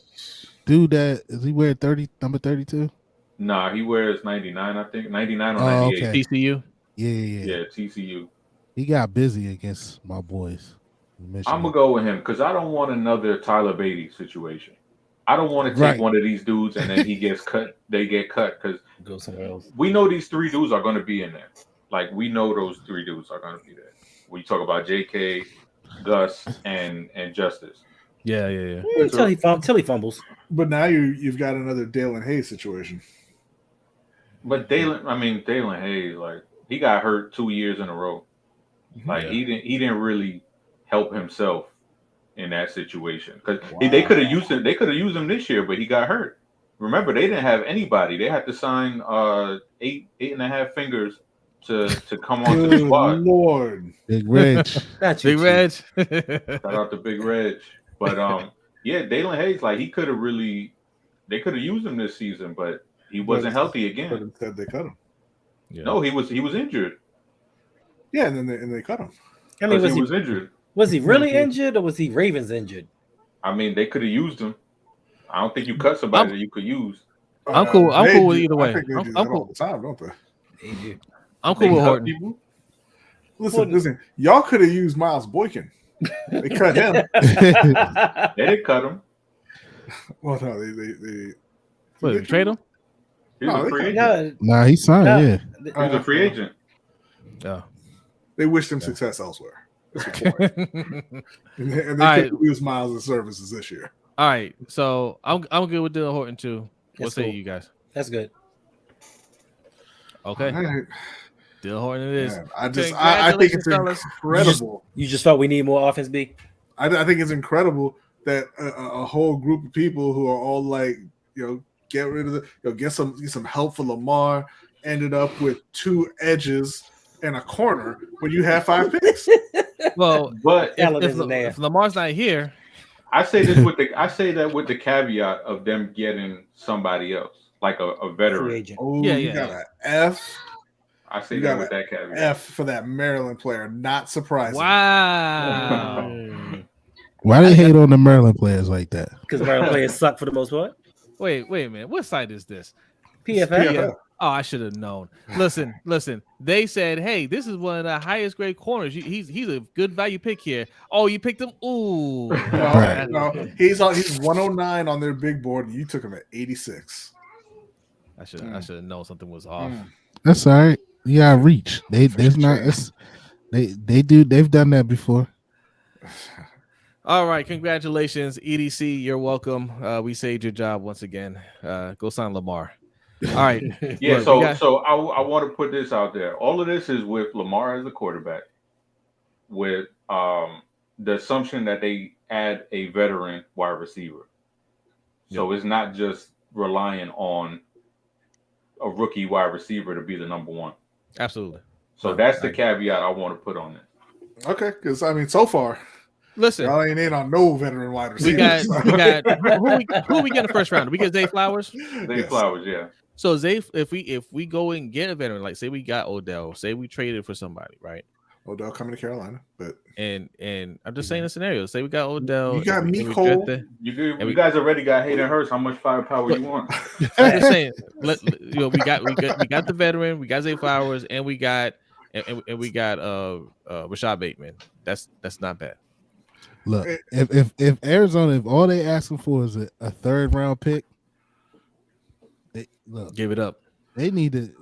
dude that is he wearing number 32? Nah, he wears 99, I think. 99 or 98. Okay. TCU? Yeah, TCU. He got busy against my boys. I'm gonna go with him because I don't want another Tyler Beatty situation. I don't want to take one of these dudes and then he gets cut. They get cut because go somewhere else. We know these 3 dudes are going to be in there. Like we know those 3 dudes are going to be there. We talk about JK, Gus, and Justice. Yeah. Until he fumbles. But now you've got another Dalen Hayes situation. But Dalen Hayes, like he got hurt 2 years in a row. Like he didn't really help himself in that situation because they could have used him. They could have used him this year, but he got hurt. Remember, they didn't have anybody. They had to sign 8.5 fingers to come onto the squad. Lord, Big Reg, Big Reg. Shout out to Big Reg. But Dalen Hayes, like they could have used him this season, but he wasn't healthy again. But instead, they cut him. Yeah. No, he was injured. Yeah, and then they cut him. I mean, he was injured. Was he really injured, or was he Ravens injured? I mean, they could have used him. I don't think you cut somebody that you could use. I'm cool. I'm cool with either way. I think they do that all the time, don't they? They do. I'm cool with Horton. Listen. Y'all could have used Miles Boykin. They cut him. They didn't cut him. Well, no, they trade him? He was a free agent. Nah, he signed. He was a free agent. Yeah. They wished him success elsewhere. And they right. couldn't use Miles and services this year. All right, so I'm good with Dylan Horton too. What say you guys? That's good. Okay, right. Dylan Horton it is. Man, I think it's incredible. You just felt we need more offense, B? I think it's incredible that a whole group of people who are all like, get rid of get some help for Lamar ended up with 2 edges and a corner when you have 5 picks. Well, but if Lamar's not here, I say that with the caveat of them getting somebody else, like a veteran. Oh, you got an F. I say that with that caveat. F for that Maryland player. Not surprising. Wow. Why they hate on the Maryland players like that? Because Maryland players suck for the most part. Wait a minute. What site is this? PFF. Oh, I should have known. Listen. They said, "Hey, this is one of the highest grade corners. He's a good value pick here." Oh, you picked him. Ooh, no, he's 109 on their big board. You took him at 86. I should have known something was off. That's all right. You gotta reach. They've done that before. All right, congratulations, EDC. You're welcome. We saved your job once again. Go sign Lamar. All right. Yeah. So I want to put this out there. All of this is with Lamar as the quarterback, with the assumption that they add a veteran wide receiver. So it's not just relying on a rookie wide receiver to be the number one. Absolutely. So that's the caveat I want to put on it. Okay, because so far, listen, y'all ain't in on no veteran wide receiver. We got who we get in the first round? We get Zay Flowers. Flowers, yeah. So Zay, if we go and get a veteran, like say we got Odell, say we traded for somebody, right? Odell coming to Carolina, but and I'm just saying a scenario. Say we got Odell. You got Mecole. You guys already got Hayden Hurst. How much firepower you want? I'm just saying. We got the veteran. We got Zay Flowers, and we got Rashad Bateman. That's not bad. Look, if Arizona, if all they asking for is a third round pick, give it up. They need to.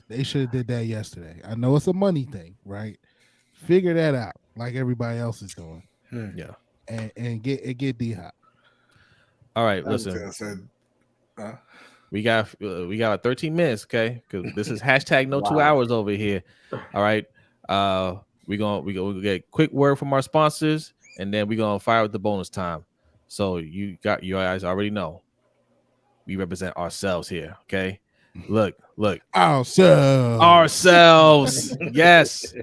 They should have did that yesterday. I know it's a money thing, right? Figure that out, like everybody else is doing. Yeah, and get D-Hop. All right, listen. We got 13 minutes, okay? Because this is hashtag no 2 hours over here. All right, we gonna get a quick word from our sponsors, and then we're gonna fire with the bonus time. So you guys already know we represent ourselves here, okay? Look, ourselves. Yes.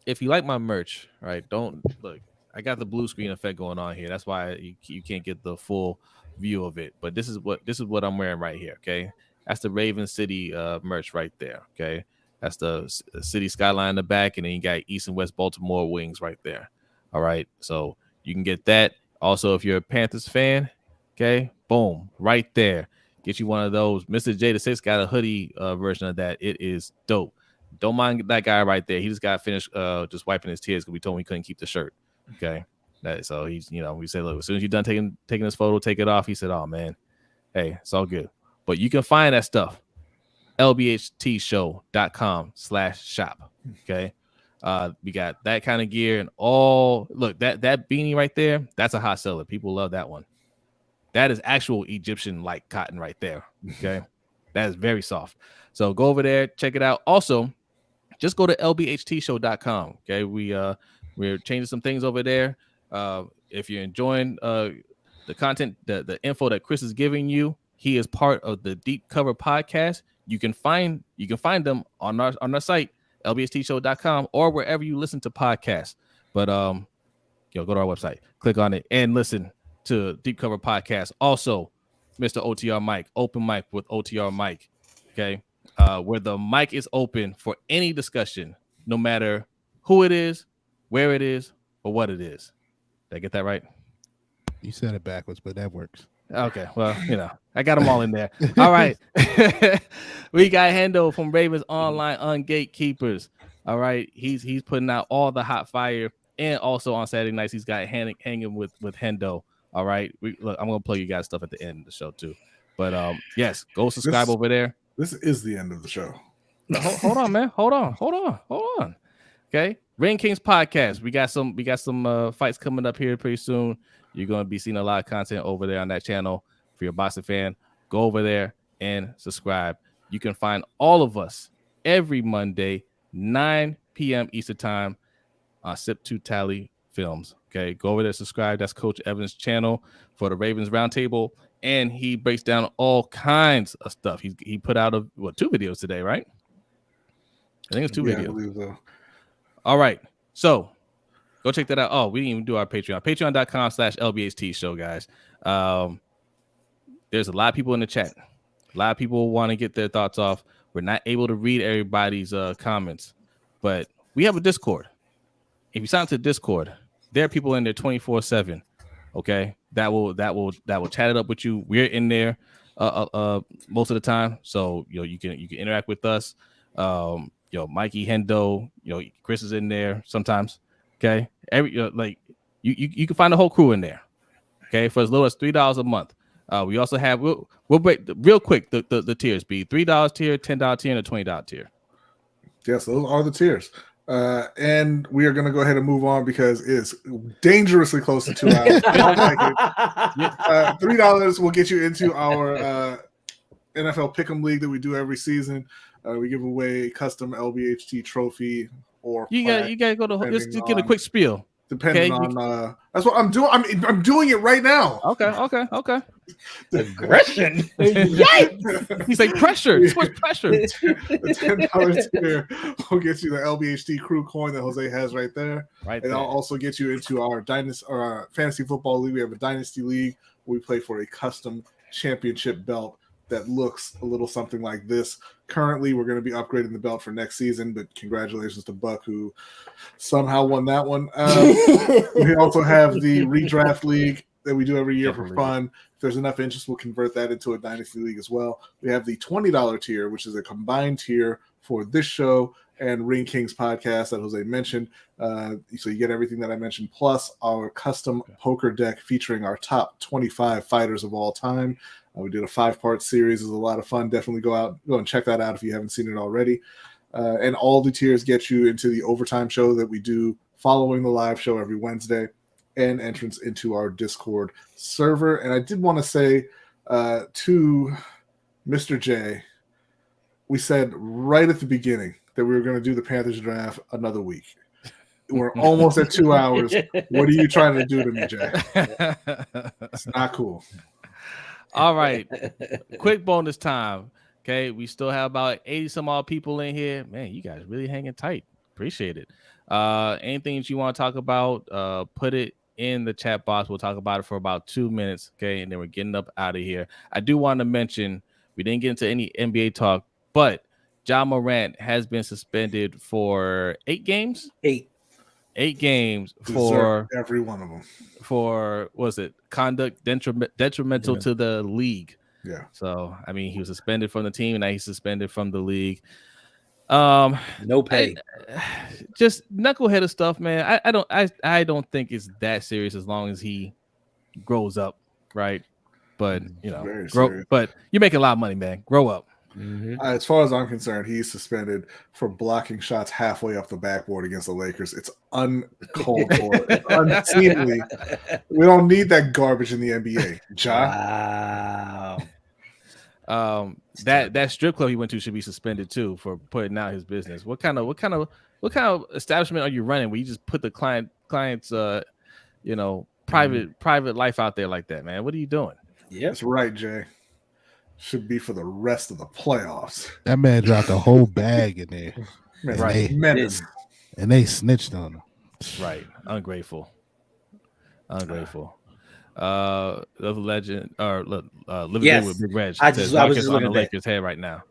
If you like my merch, right? Don't look. I got the blue screen effect going on here. That's why you can't get the full view of it. But this is what I'm wearing right here. Okay, that's the Raven City merch right there. Okay, that's the city skyline in the back, and then you got East and West Baltimore wings right there. All right, so you can get that. Also, if you're a Panthers fan, okay, boom, right there. Get you one of those. Mr. J the Six got a hoodie version of that. It is dope. Don't mind that guy right there. He just got finished just wiping his tears because we told him he couldn't keep the shirt. Okay. So he's, we said, look, as soon as you're done taking this photo, take it off. He said, oh man, hey, it's all good. But you can find that stuff. LBHTShow.com/shop. Okay. We got that kind of gear and all. Look, that beanie right there, that's a hot seller. People love that one. That is actual Egyptian like cotton right there. Okay. That is very soft. So go over there, check it out. Also, just go to LBHTshow.com. Okay. We're changing some things over there. If you're enjoying the content, the info that Chris is giving you, he is part of the Deep Cover podcast. You can find them on our site, LBHTshow.com, or wherever you listen to podcasts. But go to our website, click on it, and listen to Deep Cover Podcast. Also, Mr. OTR Mike, open mic with OTR Mike. Okay, where the mic is open for any discussion, no matter who it is, where it is, or what it is. Did I get that right? You said it backwards, but that works. Okay, well, I got them all in there. All right. We got Hendo from Ravens Online on Gatekeepers. All right. He's putting out all the hot fire, and also on Saturday nights, he's got hanging with Hendo. All right. Look, I'm going to plug you guys stuff at the end of the show, too. But, yes, go subscribe over there. This is the end of the show. Hold on, man. Hold on. Okay. Okay, Ring Kings podcast. We got some fights coming up here pretty soon. You're going to be seeing a lot of content over there on that channel. For your boxing fan, go over there and subscribe. You can find all of us every Monday, 9 p.m. Eastern time on Sip to Tally Films. Okay, go over there, subscribe. That's Coach Evans' channel for the Ravens Roundtable, and he breaks down all kinds of stuff. He put out 2 videos today, right? I think it's 2 videos. I believe so. All right, so go check that out. Oh, we didn't even do our Patreon. Patreon.com/LBHTShow, guys. There's a lot of people in the chat. A lot of people want to get their thoughts off. We're not able to read everybody's comments, but we have a Discord. If you sign up to Discord, there are people in there 24/7. Okay, that will chat it up with you. We're in there most of the time, so you can interact with us. Mikey Hendo, Chris is in there sometimes. Okay, you can find the whole crew in there. Okay, for as little as $3 a month. We also have we'll break real quick the tiers be $3 tier, $10 tier, and a $20 tier. Yes, those are the tiers. And we are going to go ahead and move on because it's dangerously close to 2 hours. I don't like it. $3 will get you into our NFL Pick'em League that we do every season. We give away a custom LBHT trophy or you got to go to just get a quick spiel. Depending on that's what I'm doing. I'm doing it right now. Okay. Aggression. He's like pressure. Too much pressure. The $10 tier will get you the LBHT crew coin that Jose has right there. And I'll also get you into our fantasy football league. We have a dynasty league where we play for a custom championship belt that looks a little something like this. Currently, we're going to be upgrading the belt for next season, but congratulations to Buck, who somehow won that one. We also have the redraft league that we do every year for fun. If there's enough interest, we'll convert that into a dynasty league as well. We have the $20 tier, which is a combined tier for this show and Ring Kings podcast that Jose mentioned. So you get everything that I mentioned, plus our custom poker deck featuring our top 25 fighters of all time. We did a 5-part series. It was a lot of fun. Definitely go and check that out if you haven't seen it already. And all the tiers get you into the overtime show that we do following the live show every Wednesday and entrance into our Discord server. And I did want to say to Mr. J, we said right at the beginning that we were going to do the Panthers draft another week. We're almost at 2 hours. What are you trying to do to me, Jay? It's not cool. All right. Quick bonus time. Okay. We still have about 80 some odd people in here. Man, you guys really hanging tight. Appreciate it. Anything that you want to talk about, put it in the chat box. We'll talk about it for about 2 minutes. Okay. And then we're getting up out of here. I do want to mention, we didn't get into any NBA talk, but Ja Morant has been suspended for 8 games. 8 games for every one of them. For conduct detrimental to the league. Yeah. So I mean, he was suspended from the team, and now he's suspended from the league. No pay. Just knuckleheaded stuff, man. I don't think it's that serious as long as he grows up, right? But but you're making a lot of money, man. Grow up. Mm-hmm. As far as I'm concerned, he's suspended for blocking shots halfway up the backboard against the Lakers. It's uncalled for. It's unseemly. We don't need that garbage in the NBA. Ja. Wow. That strip club he went to should be suspended too for putting out his business. What kind of establishment are you running where you just put the client's private life out there like that, man? What are you doing? Yeah, that's right, Jay. Should be for the rest of the playoffs. That man dropped a whole bag in there. Man, right. And they snitched on him. Right. Ungrateful. The legend or living with Big Reg. I was just on the Lakers' head right now.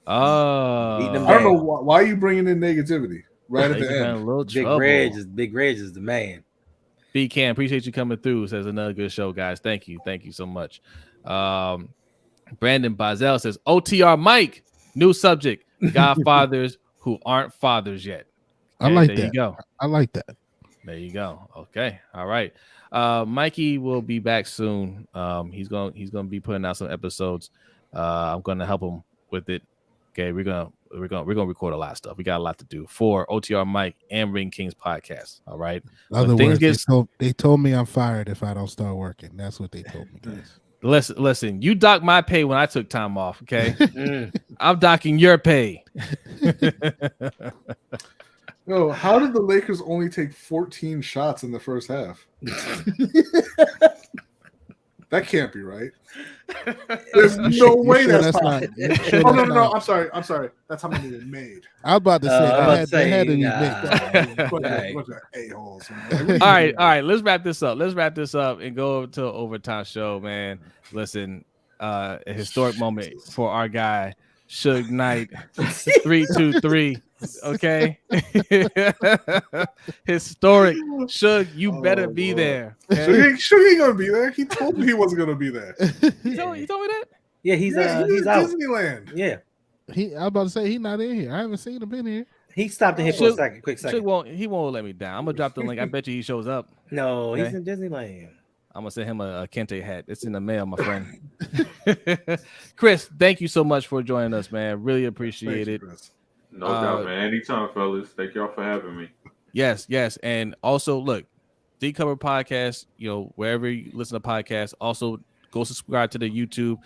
Oh, I don't know why are you bringing in negativity right at the end. Big Reg is the man. B Cam, appreciate you coming through. Says another good show, guys. Thank you so much. Brandon Bazel says OTR Mike, new subject, godfathers who aren't fathers yet. Okay, I like there that. You go. I like that. There you go. Okay. All right. Mikey will be back soon. He's gonna be putting out some episodes. I'm gonna help him with it. Okay, we're gonna we're gonna record a lot of stuff. We got a lot to do for OTR Mike and Ring Kings podcast. All right. In other words, they told me I'm fired if I don't start working. That's what they told me, guys. Listen, you docked my pay when I took time off. Okay, I'm docking your pay. No, how did the Lakers only take 14 shots in the first half? That can't be right. There's no way that's possible. No. I'm sorry. That's how many they made. I was about to say they had to be made. Bunch of a-holes. All right. Let's wrap this up and go to overtime show, man. Listen, a historic moment for our guy Suge Knight. 3-2-3. Okay. Historic. Suge, you better be there. Okay? Suge ain't gonna be there. He told me he wasn't gonna be there. You told me that? Yeah, he's out. Disneyland. Yeah. I was about to say he's not in here. I haven't seen him in here. He stopped in here for a quick second. He won't let me down. I'm gonna drop the link. I bet you he shows up. No, he's in Disneyland. I'm gonna send him a Kente hat. It's in the mail, my friend. Chris, thank you so much for joining us, man. Really appreciate it. Chris. No doubt, man. Anytime, fellas. Thank y'all for having me. Yes. And also, look, D-Cover Podcast, wherever you listen to podcasts, also go subscribe to the YouTube.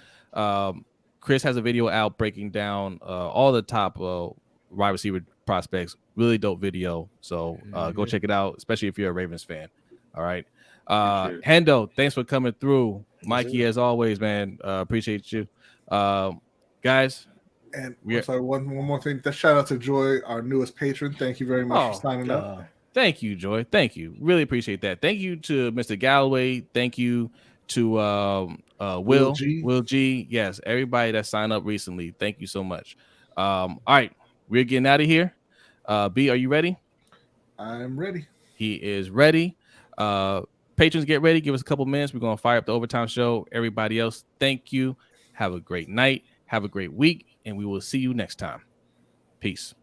Chris has a video out breaking down all the top wide receiver prospects. Really dope video. So go check it out, especially if you're a Ravens fan. All right. Hendo, thanks for coming through. Mikey, as always, man. Appreciate you. Guys. And I'm sorry, one more thing. Shout out to Joy, our newest patron. Thank you very much for signing up. Thank you, Joy. Thank you. Really appreciate that. Thank you to Mr. Galloway. Thank you to Will G. Yes, everybody that signed up recently. Thank you so much. All right, we're getting out of here. B, are you ready? I'm ready. He is ready. Patrons, get ready. Give us a couple minutes. We're going to fire up the overtime show. Everybody else, thank you. Have a great night. Have a great week. And we will see you next time. Peace.